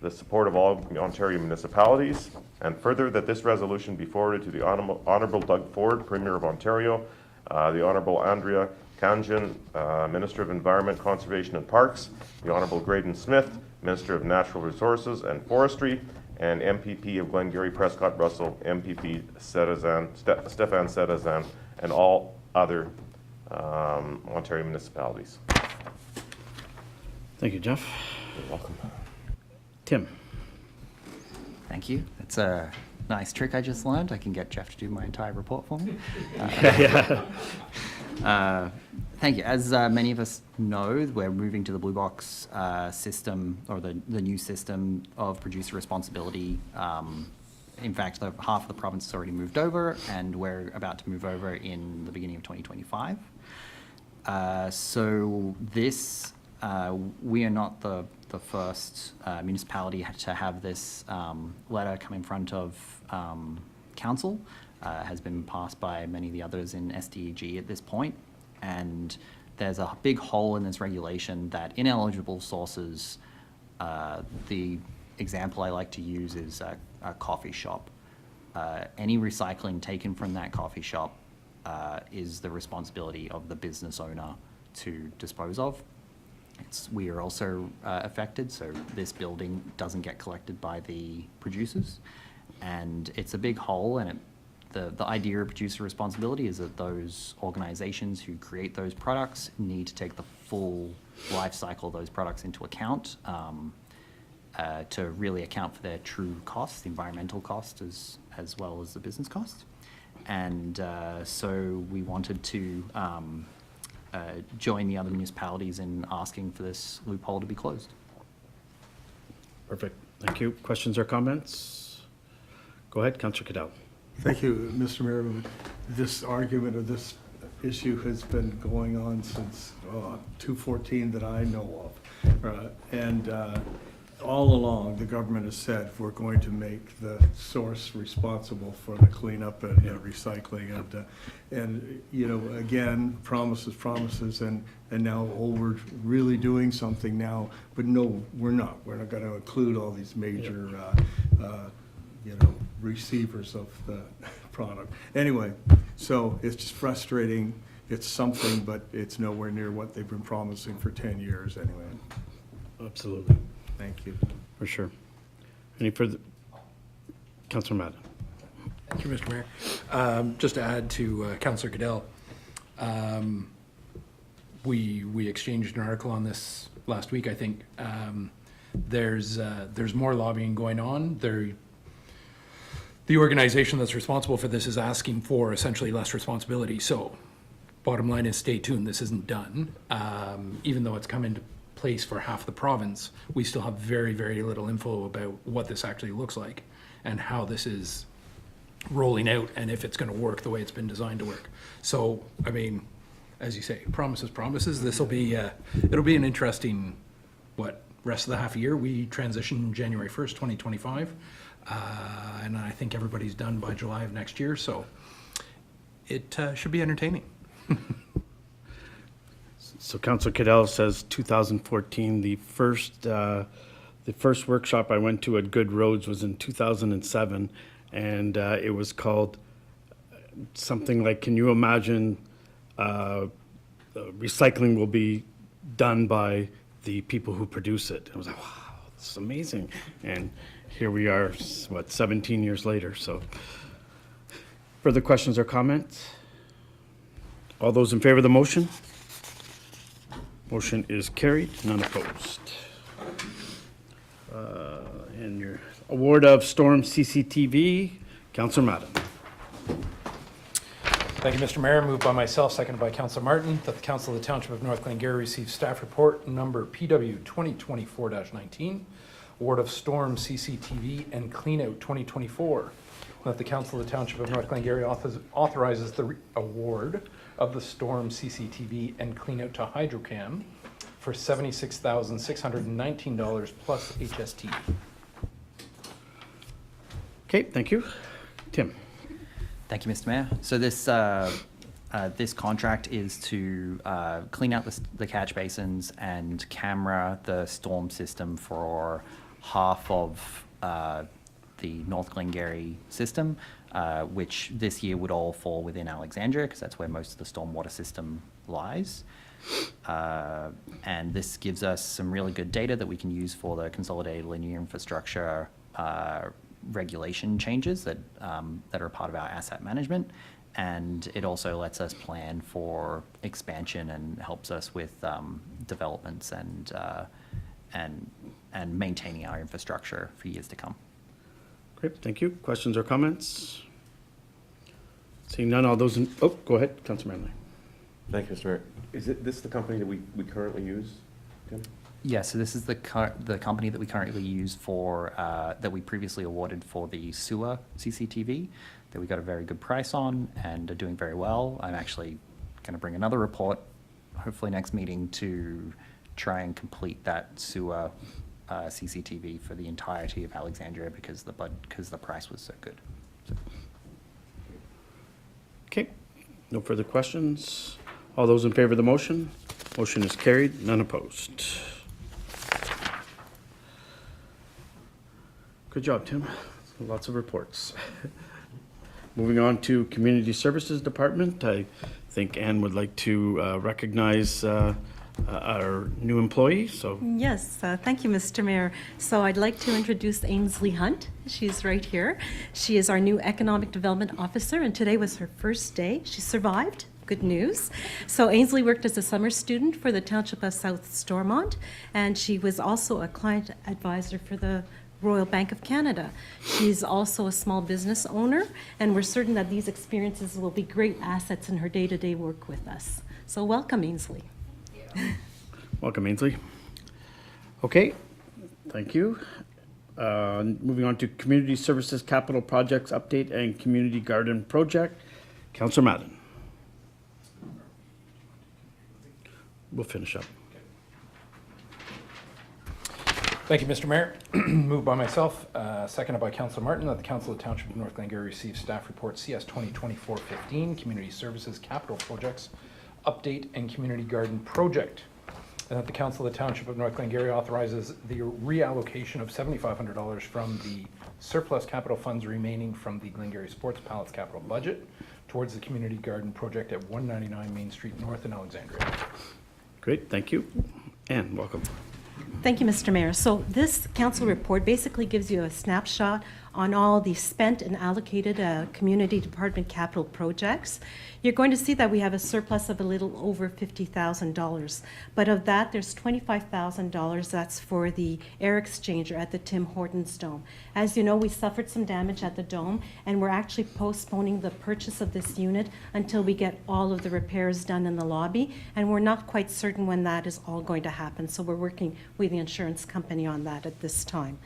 the support of all Ontario municipalities, and further, that this resolution be forwarded to the Honourable Doug Ford, Premier of Ontario, the Honourable Andrea Khanjin, Minister of Environment, Conservation and Parks, the Honourable Graydon Smith, Minister of Natural Resources and Forestry, and MPP of Glengarry Prescott Russell, MPP Stefan Sedazan, and all other Ontario municipalities. Thank you, Jeff. You're welcome. Tim? Thank you. That's a nice trick I just learned. I can get Jeff to do my entire report for me. Thank you. As many of us know, we're moving to the Blue Box system, or the new system of producer responsibility. In fact, half of the province has already moved over, and we're about to move over in the beginning of 2025. So this, we are not the first municipality to have this letter come in front of council. Has been passed by many of the others in SDEG at this point, and there's a big hole in this regulation that ineligible sources, the example I like to use is a coffee shop. Any recycling taken from that coffee shop is the responsibility of the business owner to dispose of. We are also affected, so this building doesn't get collected by the producers, and it's a big hole, and the idea of producer responsibility is that those organizations who create those products need to take the full life cycle of those products into account to really account for their true costs, the environmental cost as well as the business cost. And so we wanted to join the other municipalities in asking for this loophole to be closed. Perfect. Thank you. Questions or comments? Go ahead, Councillor Cadell. Thank you, Mr. Mayor. This argument or this issue has been going on since 2014 that I know of. And all along, the government has said we're going to make the source responsible for the cleanup and recycling. And you know, again, promises, and now, oh, we're really doing something now. But no, we're not. We're not going to include all these major receivers of the product. Anyway, so it's just frustrating. It's something, but it's nowhere near what they've been promising for 10 years anyway. Absolutely. Thank you. For sure. Any further? Councillor Madden. Thank you, Mr. Mayor. Just to add to Councillor Goodell, we exchanged an article on this last week, I think. There's more lobbying going on. The organization that's responsible for this is asking for essentially less responsibility. So bottom line is, stay tuned. This isn't done. Even though it's come into place for half the province, we still have very, very little info about what this actually looks like and how this is rolling out and if it's going to work the way it's been designed to work. So, I mean, as you say, promises. This will be, it'll be an interesting, rest of the half a year. We transition January 1st, 2025. And I think everybody's done by July of next year, so it should be entertaining. So Councillor Cadell says 2014. The first workshop I went to at Good Roads was in 2007, and it was called something like, can you imagine recycling will be done by the people who produce it? I was like, wow, this is amazing. And here we are, 17 years later. So further questions or comments? All those in favor of the motion? Motion is carried, none opposed. And your award of Storm CCTV, Councillor Madden. Thank you, Mr. Mayor. Moved by myself, seconded by Councilor Martin, that the Council of the Township of North Glengarry receive staff report number PW 2024-19, award of storm CCTV and cleanout 2024. That the Council of the Township of North Glengarry authorizes the award of the storm CCTV and cleanout to Hydrocam for $76,619 plus HST. Okay, thank you. Tim? Thank you, Mr. Mayor. So this this contract is to clean out the catch basins and camera the storm system for half of the North Glengarry system, which this year would all fall within Alexandria because that's where most of the stormwater system lies. And this gives us some really good data that we can use for the consolidated linear infrastructure regulation changes that that are part of our asset management, and it also lets us plan for expansion and helps us with developments and maintaining our infrastructure for years to come. Great, thank you. Questions or comments? Seeing none, all those in, oh, go ahead, Councilor Manley. Thank you, Mr. Mayor. Is this the company that we currently use, Tim? Yeah, so this is the company that we currently use for, that we previously awarded for the sewer CCTV, that we got a very good price on and are doing very well. I'm actually going to bring another report, hopefully next meeting, to try and complete that sewer CCTV for the entirety of Alexandria because the price was so good. So. Okay, no further questions. All those in favor of the motion? Motion is carried, none opposed. Good job, Tim. Lots of reports. Moving on to Community Services Department. I think Anne would like to recognize our new employee, so. Yes, thank you, Mr. Mayor. So I'd like to introduce Ainsley Hunt. She's right here. She is our new Economic Development Officer, and today was her first day. She survived. Good news. So Ainsley worked as a summer student for the Township of South Stormont, and she was also a client advisor for the Royal Bank of Canada. She's also a small business owner, and we're certain that these experiences will be great assets in her day-to-day work with us. So welcome, Ainsley. Welcome, Ainsley. Okay, thank you. Moving on to Community Services Capital Projects Update and Community Garden Project. Councillor Madden. We'll finish up. Thank you, Mr. Mayor. Moved by myself, seconded by Councilor Martin, that the Council of the Township of North Glengarry receive staff report CS 2024-15, Community Services Capital Projects Update and Community Garden Project. And that the Council of the Township of North Glengarry authorizes the reallocation of $7,500 from the surplus capital funds remaining from the Glengarry Sports Palace capital budget towards the Community Garden Project at 199 Main Street North in Alexandria. Great, thank you. Anne, welcome. Thank you, Mr. Mayor. So this council report basically gives you a snapshot on all the spent and allocated community department capital projects. You're going to see that we have a surplus of a little over $50,000, but of that, there's $25,000 that's for the air exchanger at the Tim Hortons Dome. As you know, we suffered some damage at the dome, and we're actually postponing the purchase of this unit until we get all of the repairs done in the lobby, and we're not quite certain when that is all going to happen, so we're working with the insurance company on that at this time.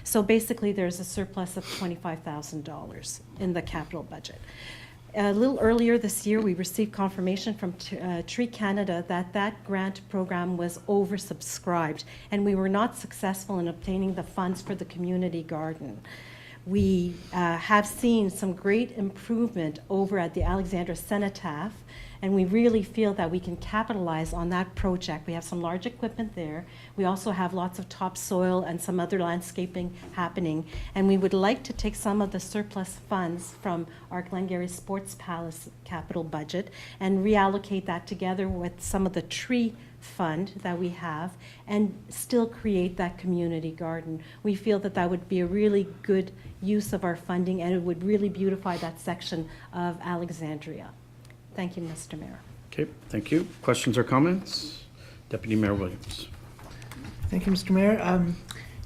So basically, there's a surplus of $25,000 in the capital budget. A little earlier this year, we received confirmation from Tree Canada that that grant program was oversubscribed, and we were not successful in obtaining the funds for the community garden. We have seen some great improvement over at the Alexandra Cenotaph, and we really feel that we can capitalize on that project. We have some large equipment there. We also have lots of topsoil and some other landscaping happening, and we would like to take some of the surplus funds from our Glengarry Sports Palace capital budget and reallocate that together with some of the tree fund that we have and still create that community garden. We feel that that would be a really good use of our funding, and it would really beautify that section of Alexandria. Thank you, Mr. Mayor. Okay, thank you. Questions or comments? Deputy Mayor Williams. Thank you, Mr. Mayor.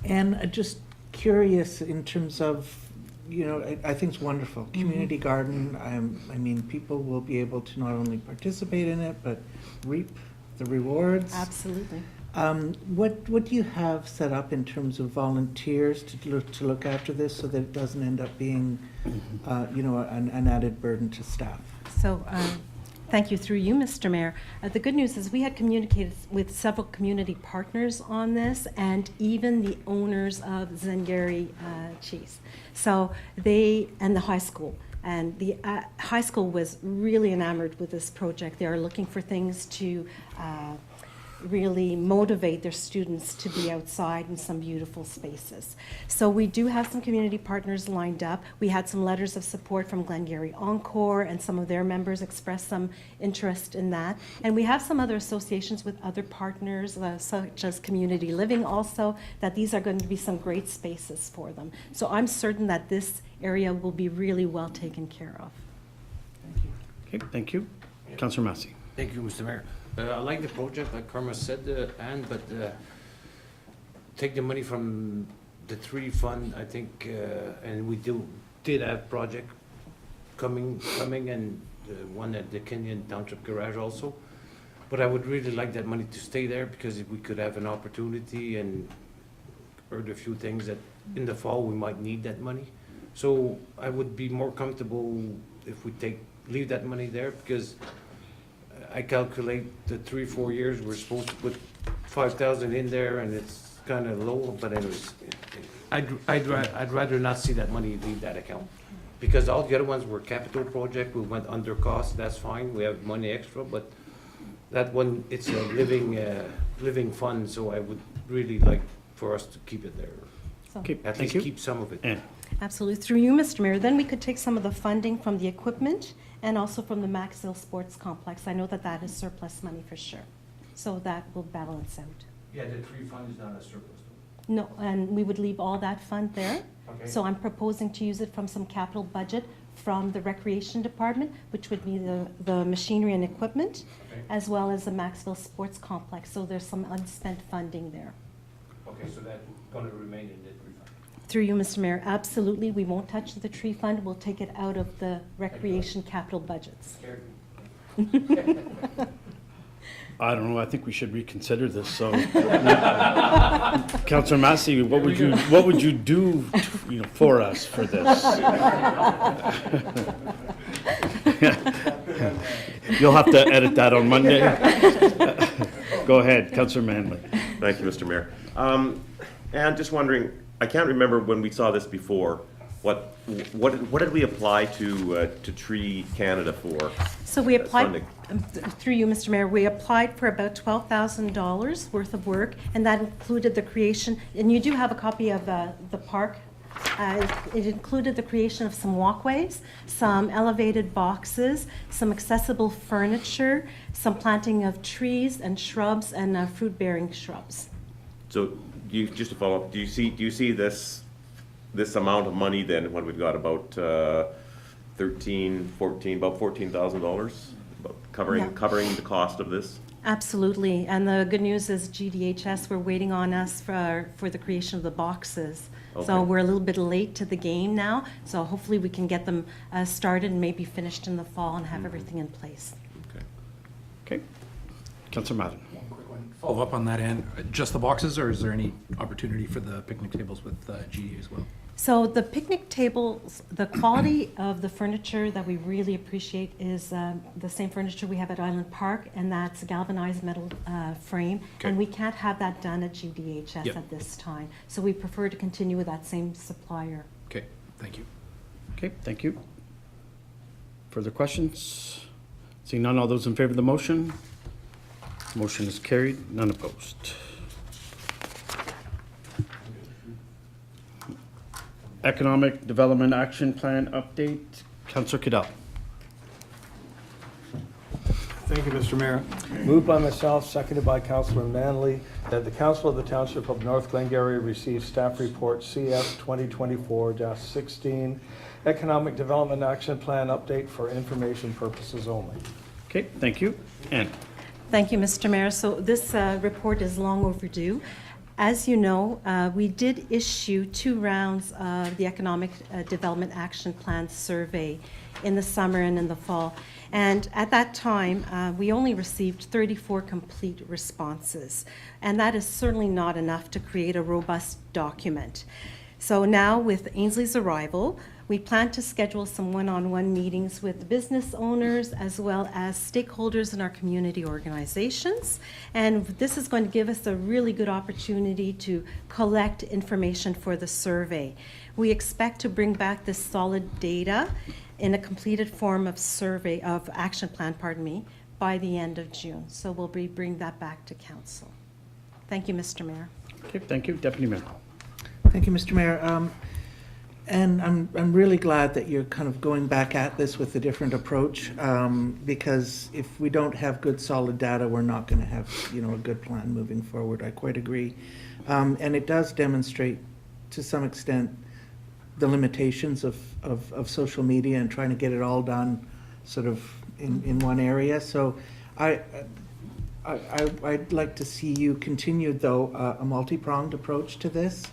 And just curious in terms of you know, I think it's wonderful. Community garden, I mean, people will be able to not only participate in it, but reap the rewards. Absolutely. What do you have set up in terms of volunteers to look after this so that it doesn't end up being, you know, an added burden to staff? So, thank you, through you, Mr. Mayor. The good news is we had communicated with several community partners on this, and even the owners of Zengari Cheese. So they, and the high school. And the high school was really enamored with this project. They are looking for things to really motivate their students to be outside in some beautiful spaces. So we do have some community partners lined up. We had some letters of support from Glengarry Encore, and some of their members expressed some interest in that. And we have some other associations with other partners, such as Community Living also, that these are going to be some great spaces for them. So I'm certain that this area will be really well taken care of. Okay, thank you. Councillor Massey. Thank you, Mr. Mayor. I like the project, like Karma said, but take the money from the tree fund, I think, and we did have project coming, and one at the Kenyon Township Garage also. But I would really like that money to stay there, because if we could have an opportunity and heard a few things that in the fall we might need that money. So I would be more comfortable if we leave that money there, because I calculate the 3-4 years, we're supposed to put 5,000 in there, and it's kind of low, but anyways, I'd rather not see that money leave that account. Because all the other ones were capital project, we went under cost, that's fine, we have money extra, but that one, it's a living fund, so I would really like for us to keep it there. So, Okay, At thank least you. keep some of it. Ann. absolutely. Through you, Mr. Mayor, then we could take some of the funding from the equipment and also from the Maxville Sports Complex. I know that that is surplus money for sure. So that will balance out. Yeah, the tree fund is not a surplus. No, and we would leave all that fund there. Okay. So I'm proposing to use it from some capital budget from the Recreation Department, which would be the machinery and equipment, Okay. as well as the Maxville Sports Complex. So there's some unspent funding there. Okay, so that's gonna remain in the tree fund. Through you, Mr. Mayor, absolutely, we won't touch the tree fund. We'll take it out of the recreation capital budgets. Scared me. I don't know, I think we should reconsider this, so. Councillor Massey, what would you do, you know, for us for this? You'll have to edit that on Monday. Go ahead, Councillor Manley. Thank you, Mr. Mayor. And just wondering, I can't remember when we saw this before. What did we apply to Tree Canada for? So we applied, funding? through you, Mr. Mayor, we applied for about $12,000 worth of work, and that included the creation, and you do have a copy of the park. It included the creation of some walkways, some elevated boxes, some accessible furniture, some planting of trees and shrubs and fruit-bearing shrubs. So, just to follow up, do you see this amount of money then, when we've got about $14,000, covering the cost of this? Absolutely, and the good news is GDHS, we're waiting on us for the creation of the boxes. So Okay. we're a little bit late to the game now, so hopefully we can get them started and maybe finished in the fall and have everything in place. Okay. Okay. Councillor Madden. Follow up on that end, just the boxes, or is there any opportunity for the picnic tables with GE as well? So the picnic tables, the quality of the furniture that we really appreciate is the same furniture we have at Island Park, and that's a galvanized metal frame. Okay. And we can't have that done at GDHS Yep. at this time. So we prefer to continue with that same supplier. Okay, thank you. Okay, thank you. Further questions? Seeing none, all those in favor of the motion? Motion is carried, none opposed. Economic Development Action Plan update, Councillor Cadell. Thank you, Mr. Mayor. Moved by myself, seconded by Councillor Manley, that the Council of the Township of North Glengarry receive staff report CS 2024-16, Economic Development Action Plan update for information purposes only. Okay, thank you. Ann. Thank you, Mr. Mayor. So this report is long overdue. As you know, we did issue 2 rounds of the Economic Development Action Plan survey in the summer and in the fall. And at that time, we only received 34 complete responses. And that is certainly not enough to create a robust document. So now with Ainsley's arrival, we plan to schedule some one-on-one meetings with business owners as well as stakeholders in our community organizations. And this is going to give us a really good opportunity to collect information for the survey. We expect to bring back this solid data in a completed form of survey, of action plan, by the end of June. So we'll bring that back to council. Thank you, Mr. Mayor. Okay, thank you. Deputy Mayor. Thank you, Mr. Mayor. And I'm really glad that you're kind of going back at this with a different approach, because if we don't have good solid data, we're not going to have, a good plan moving forward. I quite agree. And it does demonstrate to some extent the limitations of social media and trying to get it all done sort of in one area. So I'd like to see you continue, though, a multi-pronged approach to this.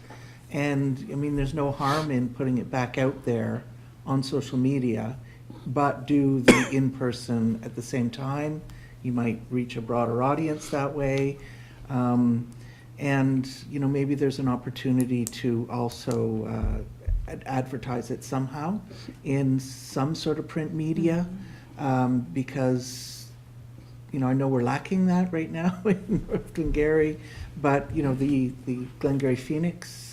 And, I mean, there's no harm in putting it back out there on social media, but do the in-person at the same time. You might reach a broader audience that way. And, maybe there's an opportunity to also advertise it somehow in some sort of print media, because, I know we're lacking that right now in North Glengarry, but, the Glengarry Phoenix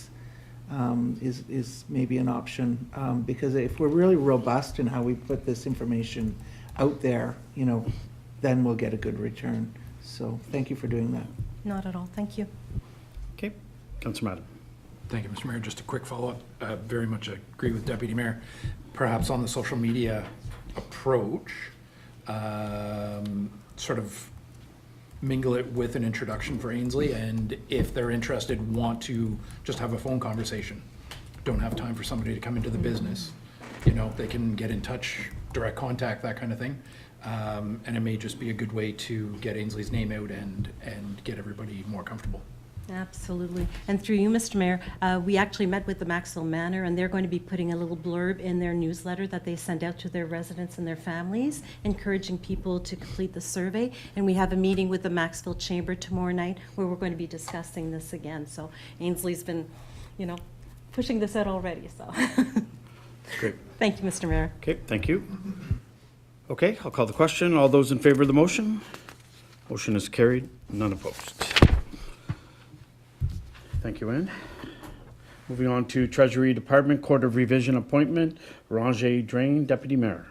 is maybe an option, because if we're really robust in how we put this information out there, then we'll get a good return. So thank you for doing that. Not at all. Thank you. Okay, Councillor Madden. Thank you, Mr. Mayor. Just a quick follow-up. Very much agree with Deputy Mayor. Perhaps on the social media approach, sort of mingle it with an introduction for Ainsley, and if they're interested, want to just have a phone conversation, don't have time for somebody to come into the business, they can get in touch, direct contact, that kind of thing. And it may just be a good way to get Ainsley's name out and get everybody more comfortable. Absolutely. And through you, Mr. Mayor, we actually met with the Maxwell Manor, and they're going to be putting a little blurb in their newsletter that they send out to their residents and their families, encouraging people to complete the survey. And we have a meeting with the Maxwell Chamber tomorrow night where we're going to be discussing this again. So Ainsley's been, pushing this out already, so. Great. Thank you, Mr. Mayor. Okay, thank you. Okay, I'll call the question. All those in favor of the motion? Motion is carried, none opposed. Thank you, Ann. Moving on to Treasury Department Court of Revision appointment, Ranger Drain, Deputy Mayor.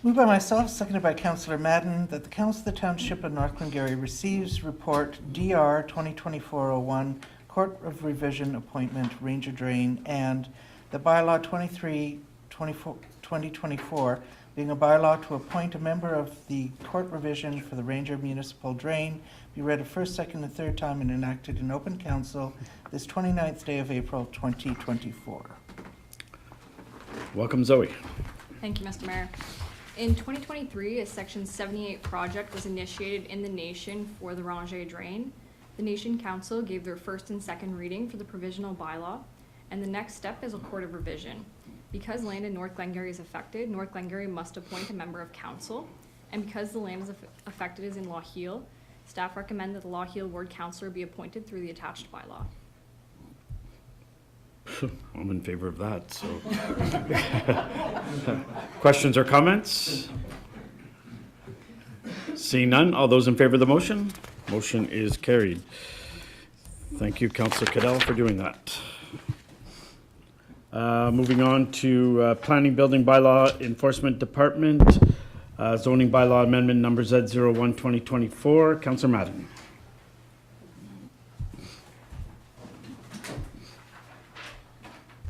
Moved by myself, seconded by Councillor Madden, that the Council of the Township of North Glengarry receives report DR 2024-01, Court of Revision Appointment, Ranger Drain, and the bylaw 23-2024, being a bylaw to appoint a member of the court revision for the Ranger Municipal Drain, be read a first, second, and third time and enacted in open council this 29th day of April 2024. Welcome, Zoe. Thank you, Mr. Mayor. In 2023, a Section 78 project was initiated in the nation for the Ranger Drain. The Nation Council gave their first and second reading for the provisional bylaw, and the next step is a court of revision. Because land in North Glengarry is affected, North Glengarry must appoint a member of council, and because the land is affected is in Lochiel, staff recommend that the Lochiel Ward Councillor be appointed through the attached bylaw. I'm in favor of that, so. Questions or comments? Seeing none, all those in favor of the motion? Motion is carried. Thank you, Councillor Cadell, for doing that. Moving on to Planning Building Bylaw Enforcement Department, zoning bylaw amendment number Z01 2024. Councillor Madden.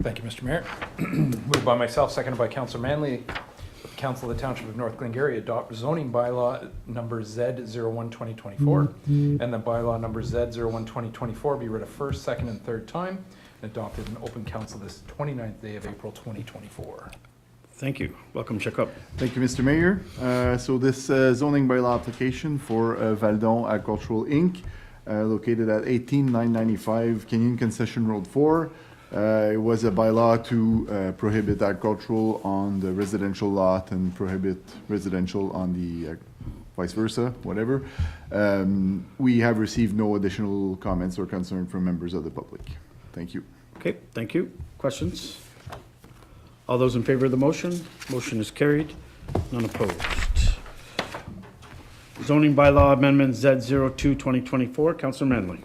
Thank you, Mr. Mayor. Moved by myself, seconded by Councillor Manley. Council of the Township of North Glengarry adopt zoning bylaw number Z01 2024 and the bylaw number Z01 2024 be read a first, second, and third time and adopted in open council this 29th day of April 2024. Thank you. Welcome, Jacob. Thank you, Mr. Mayor. So this zoning bylaw application for Valdon Agricultural Inc., located at 18995 Canyon Concession Road 4. It was a bylaw to prohibit agricultural on the residential lot and prohibit residential on the vice versa, whatever. We have received no additional comments or concern from members of the public. Thank you. Okay, thank you. Questions? All those in favor of the motion? Motion is carried. None opposed. Zoning bylaw amendment Z02 2024. Councillor Manley.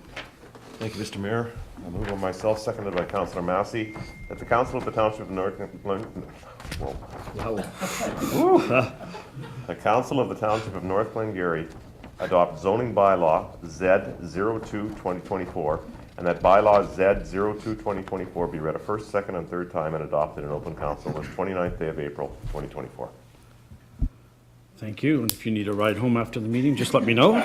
Thank you, Mr. Mayor. I move by myself, seconded by Councillor Massey, that the Council of the Township of North the Council of the Township of North Glengarry adopt zoning bylaw Z02 2024, and that bylaw Z02 2024 be read a first, second, and third time and adopted in open council on the 29th day of April 2024. Thank you. And if you need a ride home after the meeting, just let me know.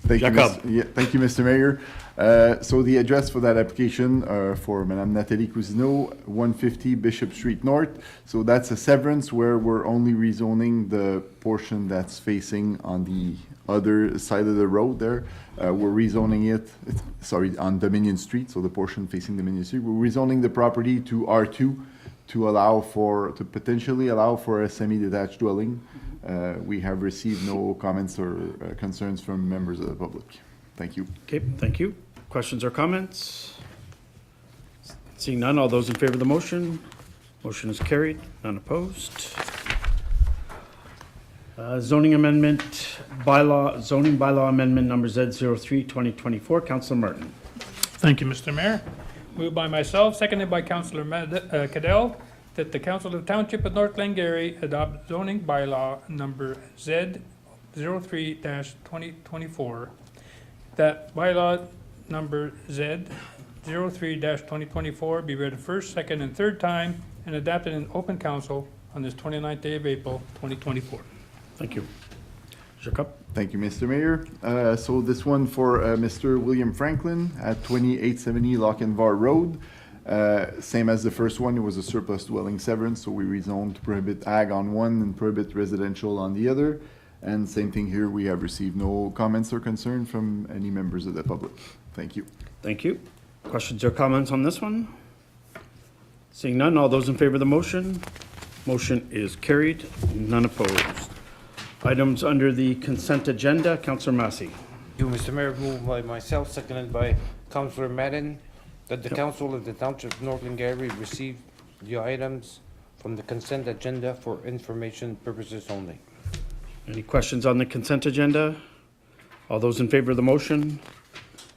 Thank you, Jacob. thank you, Mr. Mayor. So the address for that application for Madame Nathalie Cousineau, 150 Bishop Street North. So that's a severance where we're only rezoning the portion that's facing on the other side of the road there. We're rezoning it, on Dominion Street, so the portion facing Dominion Street. We're rezoning the property to R2 to potentially allow for a semi-detached dwelling. We have received no comments or concerns from members of the public. Thank you. Okay, thank you. Questions or comments? Seeing none, all those in favor of the motion? Motion is carried. None opposed. Zoning bylaw amendment number Z03 2024. Councillor Martin. Thank you, Mr. Mayor. Moved by myself, seconded by Councillor Cadell, that the Council of the Township of North Glengarry adopt zoning bylaw number Z03-2024. That bylaw number Z03-2024 be read a first, second, and third time and adopted in open council on this 29th day of April, 2024. Thank you. Jacob. Thank you, Mr. Mayor. So this one for Mr. William Franklin at 2870 Lochinvar Road. Same as the first one, it was a surplus dwelling severance, so we rezoned to prohibit ag on one and prohibit residential on the other. And same thing here, we have received no comments or concern from any members of the public. Thank you. Thank you. Questions or comments on this one? Seeing none, all those in favor of the motion? Motion is carried. None opposed. Items under the consent agenda. Councillor Massey. You, Mr. Mayor, moved by myself, seconded by Councillor Madden, that the Council of the Township of North Glengarry receive the items from the consent agenda for information purposes only. Any questions on the consent agenda? All those in favor of the motion?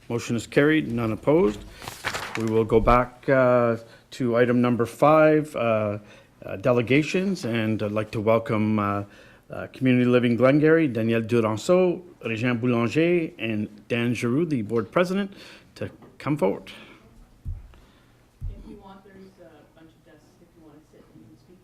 Motion is carried. None opposed. We will go back to item number 5, delegations, and I'd like to welcome Community Living Glengarry, Danielle Duranceau, Régent Boulanger, and Dan Giroux, the board president, to come forward. If you want, there's a bunch of desks if you want to sit and speak.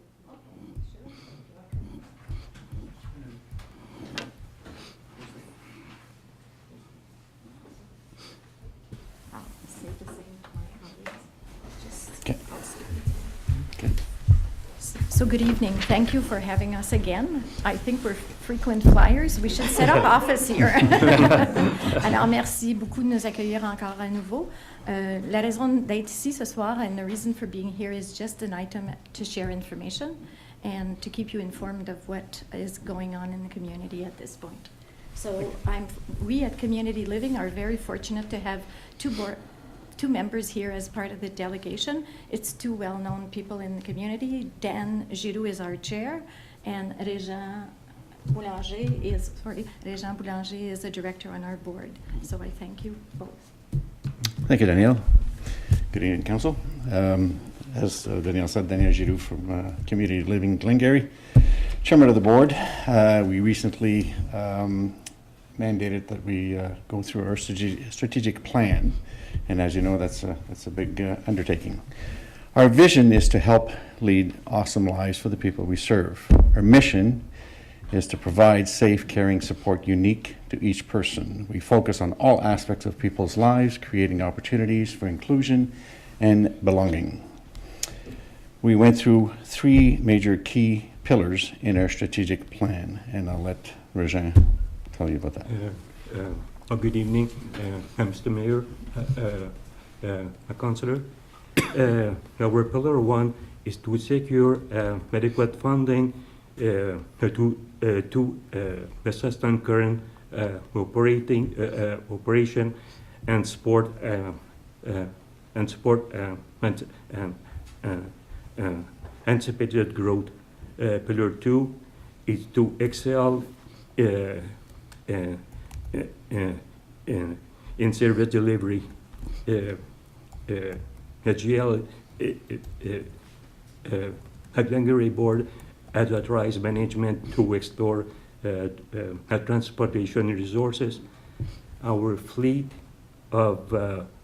I'll say the same to my colleagues. Okay. So good evening. Thank you for having us again. I think we're frequent flyers. We should set up office here. Alors, merci beaucoup de nous accueillir encore à nouveau. La raison d'être ici ce soir and the reason for being here is just an item to share information and to keep you informed of what is going on in the community at this point. So we at Community Living are very fortunate to have two members here as part of the delegation. It's two well-known people in the community. Dan Giroux is our chair, and Régent Boulanger is a director on our board. So I thank you both. Thank you, Danielle. Good evening, Council. As Danielle said, Danielle Giroux from Community Living Glengarry, chairman of the board. We recently mandated that we go through our strategic plan. And as you know, that's a big undertaking. Our vision is to help lead awesome lives for the people we serve. Our mission is to provide safe, caring support unique to each person. We focus on all aspects of people's lives, creating opportunities for inclusion and belonging. we went through 3 major key pillars in our strategic plan, and I'll let Regin tell you about that. Good evening, Mr. Mayor, Councillor. Our pillar 1 is to secure adequate funding to sustain current operation and support anticipated growth. Pillar 2 is to excel in service delivery. Glengarry Board has authorized management to explore transportation resources. Our fleet of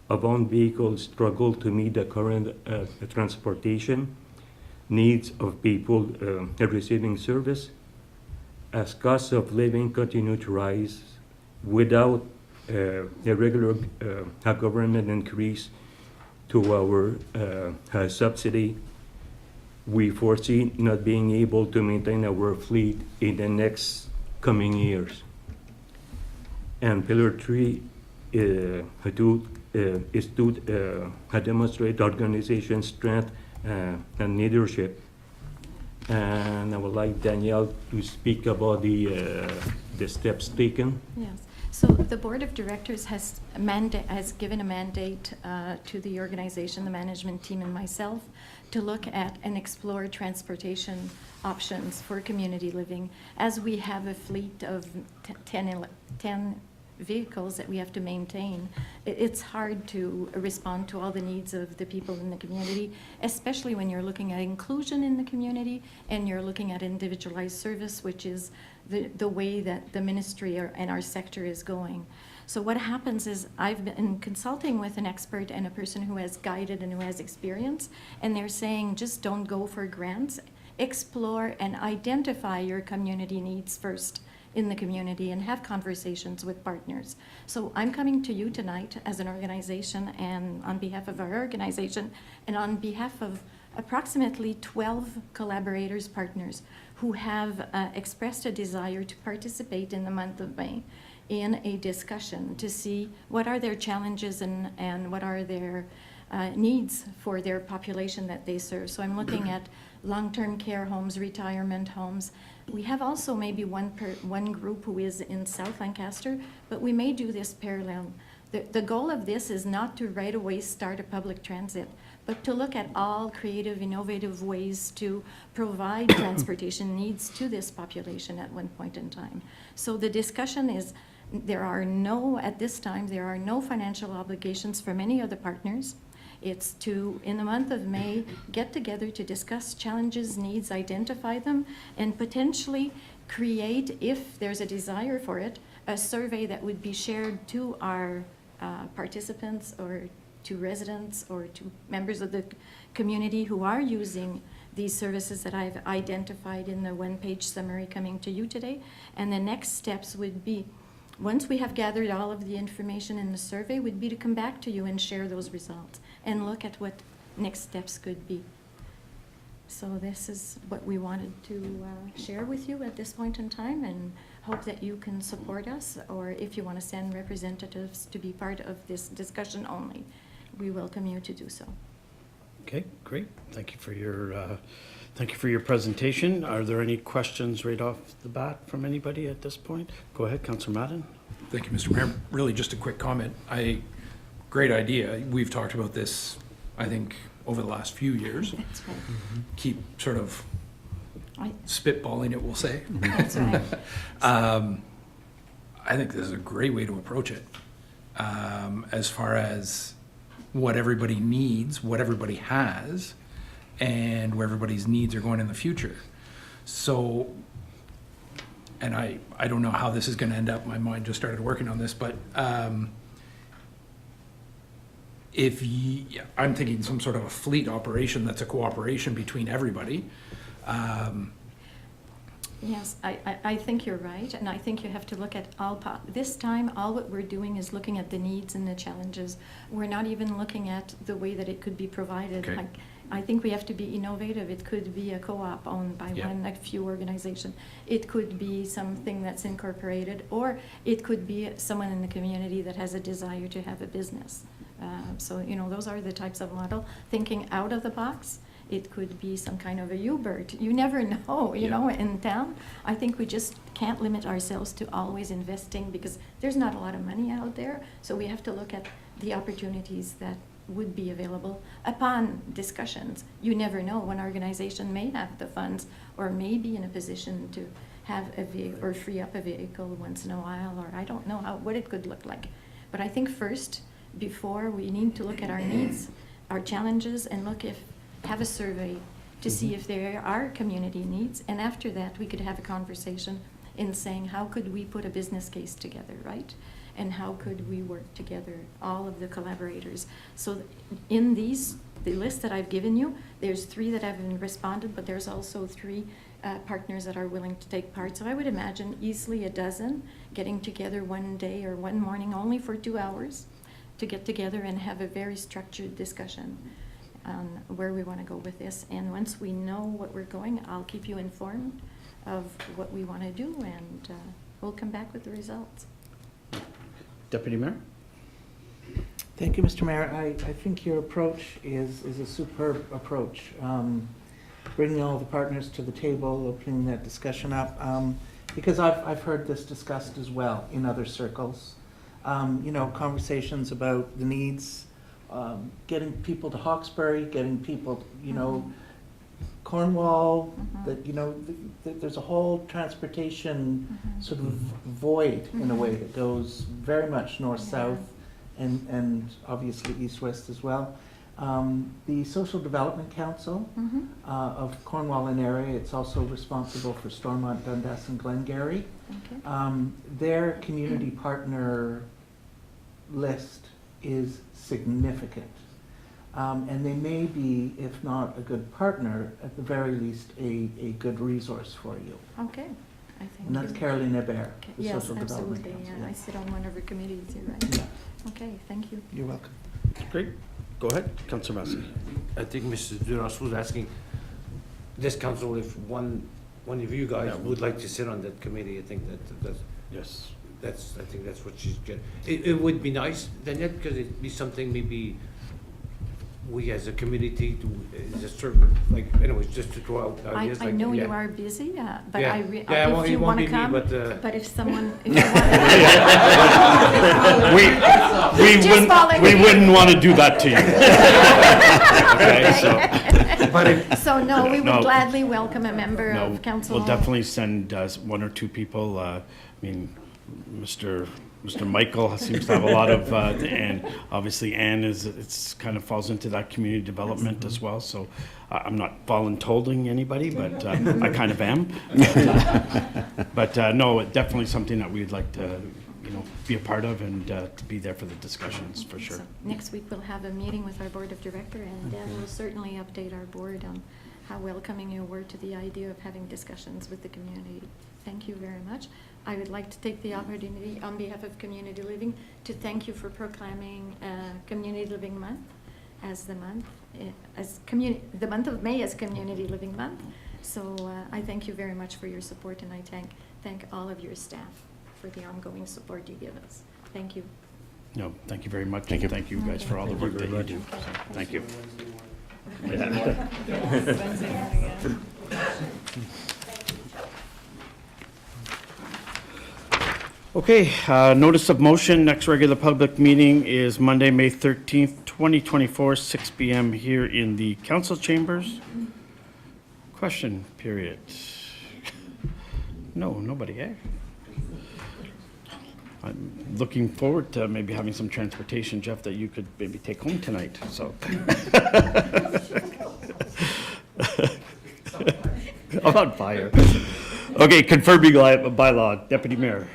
owned vehicles struggle to meet the current transportation needs of people receiving service. As costs of living continue to rise without a regular government increase to our subsidy, we foresee not being able to maintain our fleet in the next coming years. And pillar 3 is to demonstrate organization strength and leadership. And I would like Danielle to speak about the steps taken. Yes. So the Board of Directors has given a mandate to the organization, the management team, and myself to look at and explore transportation options for community living. As we have a fleet of 10 vehicles that we have to maintain, it's hard to respond to all the needs of the people in the community, especially when you're looking at inclusion in the community and you're looking at individualized service, which is the way that the ministry and our sector is going. So what happens is I've been consulting with an expert and a person who has guided and who has experience, and they're saying just don't go for grants, explore and identify your community needs first in the community and have conversations with partners. So I'm coming to you tonight as an organization and on behalf of our organization and on behalf of approximately 12 collaborators, partners who have expressed a desire to participate in the month of May in a discussion to see what are their challenges and what are their needs for their population that they serve. So I'm looking at long-term care homes, retirement homes. We have also maybe one group who is in South Lancaster, but we may do this parallel. The goal of this is not to right away start a public transit, but to look at all creative, innovative ways to provide transportation needs to this population at one point in time. So the discussion is, at this time, there are no financial obligations from any of the partners. It's to, in the month of May, get together to discuss challenges, needs, identify them, and potentially create, if there's a desire for it, a survey that would be shared to our participants or to residents or to members of the community who are using these services that I've identified in the one-page summary coming to you today. And the next steps would be, once we have gathered all of the information in the survey, would be to come back to you and share those results and look at what next steps could be. So this is what we wanted to share with you at this point in time, and hope that you can support us, or if you want to send representatives to be part of this discussion only, we welcome you to do so. Okay, great. Thank you for your presentation. Are there any questions right off the bat from anybody at this point? Go ahead, Councillor Madden. Thank you, Mr. Mayor. Really just a quick comment. Great idea. We've talked about this, I think, over the last few years. That's right. Keep sort of spitballing it, we'll say. That's right. I think this is a great way to approach it. As far as what everybody needs, what everybody has, and where everybody's needs are going in the future. So, and I don't know how this is going to end up. My mind just started working on this, but I'm thinking some sort of a fleet operation that's a cooperation between everybody. Yes, I think you're right, and I think you have to look at this time, all what we're doing is looking at the needs and the challenges. We're not even looking at the way that it could be provided. Okay. Like, I think we have to be innovative. It could be a co-op owned by Yeah. one, a few organization. It could be something that's incorporated, or it could be someone in the community that has a desire to have a business. So, you know, those are the types of model, thinking out of the box. It could be some kind of a U-Bird. You never know, you know, in town. I think we just can't limit ourselves to always investing because there's not a lot of money out there. So we have to look at the opportunities that would be available upon discussions. You never know. One organization may have the funds or may be in a position to have a vehicle or free up a vehicle once in a while, or I don't know what it could look like. But I think first, before, we need to look at our needs, our challenges, and have a survey to see if there are community needs. And after that, we could have a conversation in saying, how could we put a business case together, right? And how could we work together, all of the collaborators? So in the list that I've given you, there's 3 that haven't responded, but there's also 3 partners that are willing to take part. So I would imagine easily a dozen getting together one day or one morning only for 2 hours to get together and have a very structured discussion on where we want to go with this. And once we know what we're going, I'll keep you informed of what we want to do, and we'll come back with the results. Deputy Mayor? Thank you, Mr. Mayor. I think your approach is a superb approach. Bringing all the partners to the table, opening that discussion up, because I've heard this discussed as well in other circles. You know, conversations about the needs, getting people to Hawkesbury, getting people, you know, Cornwall, that, you know, there's a whole transportation sort of void in a way that goes very much north-south and obviously east-west as well. The Social Development Council of Cornwall and area, it's also responsible for Stormont, Dundas, and Glengarry. Okay. Their community partner list is significant. And they may be, if not a good partner, at the very least a good resource for you. Okay, I think. And that's Caroline Hebert, Okay. the Yes, Social Development absolutely. Council. Yeah, I sit on one of her committees, you're right. Yeah. Okay, thank you. You're welcome. Great. Go ahead, Councillor Massey. I think Mr. Duras was asking this council if one of you guys would like to sit on that committee. I think that's Yes. I think that's what she's getting. It would be nice, Danielle, because it'd be something maybe we as a community to just serve, like, anyways, just to throw out ideas. I like, know yeah. you are busy, but Yeah. if Well, you it won't want be to me, come, but, if someone, if you We wouldn't want to do that to you. Okay, so. So no, we would No. gladly welcome a member No, of council. we'll definitely send 1 or 2 people. I mean, Mr. Michael seems to have a lot of, and obviously Anne it's kind of falls into that community development as well. So I'm not voluntolding anybody, but I kind of am. But no, definitely something that we'd like to, you know, be a part of and to be there for the discussions for sure. So next week, we'll have a meeting with our board of director, and then we'll certainly update our board on how welcoming you were to the idea of having discussions with the community. Thank you very much. I would like to take the opportunity on behalf of Community Living to thank you for proclaiming Community Living Month as the month, the month of May as Community Living Month. So I thank you very much for your support, and I thank all of your staff for the ongoing support you give us. Thank you. No, thank you very much. Thank you. Thank you guys for all the work that you do. So, thank you. Okay, notice of motion. Next regular public meeting is Monday, May 13th, 2024, 6 p.m. here in the council chambers. Question period. No, nobody, eh? I'm looking forward to maybe having some transportation, Jeff, that you could maybe take home tonight, so. I'm on fire. Okay, confirming bylaw, Deputy Mayor.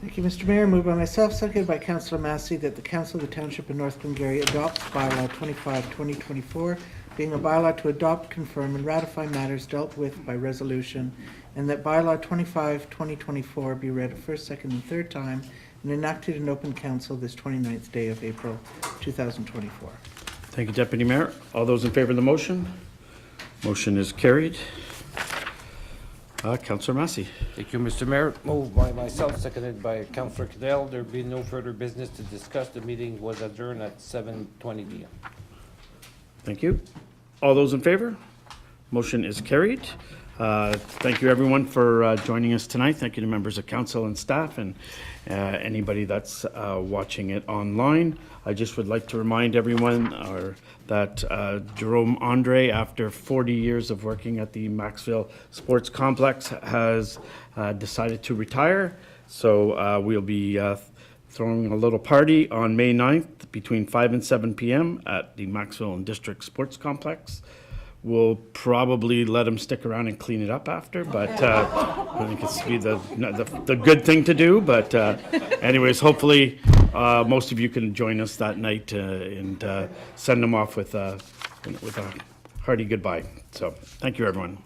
Thank you, Mr. Mayor. Moved by myself, seconded by Councillor Massey, that the Council of the Township of North Glengarry adopts bylaw 25/2024, being a bylaw to adopt, confirm, and ratify matters dealt with by resolution, and that bylaw 25/2024 be read a first, second, and third time and enacted in open council this 29th day of April 2024. Thank you, Deputy Mayor. All those in favor of the motion? Motion is carried. Councillor Massey. Thank you, Mr. Mayor. Moved by myself, seconded by Councillor Cadell. There being no further business to discuss, the meeting was adjourned at 7:20 p.m. Thank you. All those in favor? Motion is carried. Thank you, everyone, for joining us tonight. Thank you to members of council and staff and anybody that's watching it online. I just would like to remind everyone that Jerome Andre, after 40 years of working at the Maxville Sports Complex, has decided to retire. So we'll be throwing a little party on May 9th between 5 and 7 p.m. at the Maxville and District Sports Complex. We'll probably let him stick around and clean it up after, but I think it's be the good thing to do. But anyways, hopefully most of you can join us that night and send them off with a hearty goodbye. So thank you, everyone.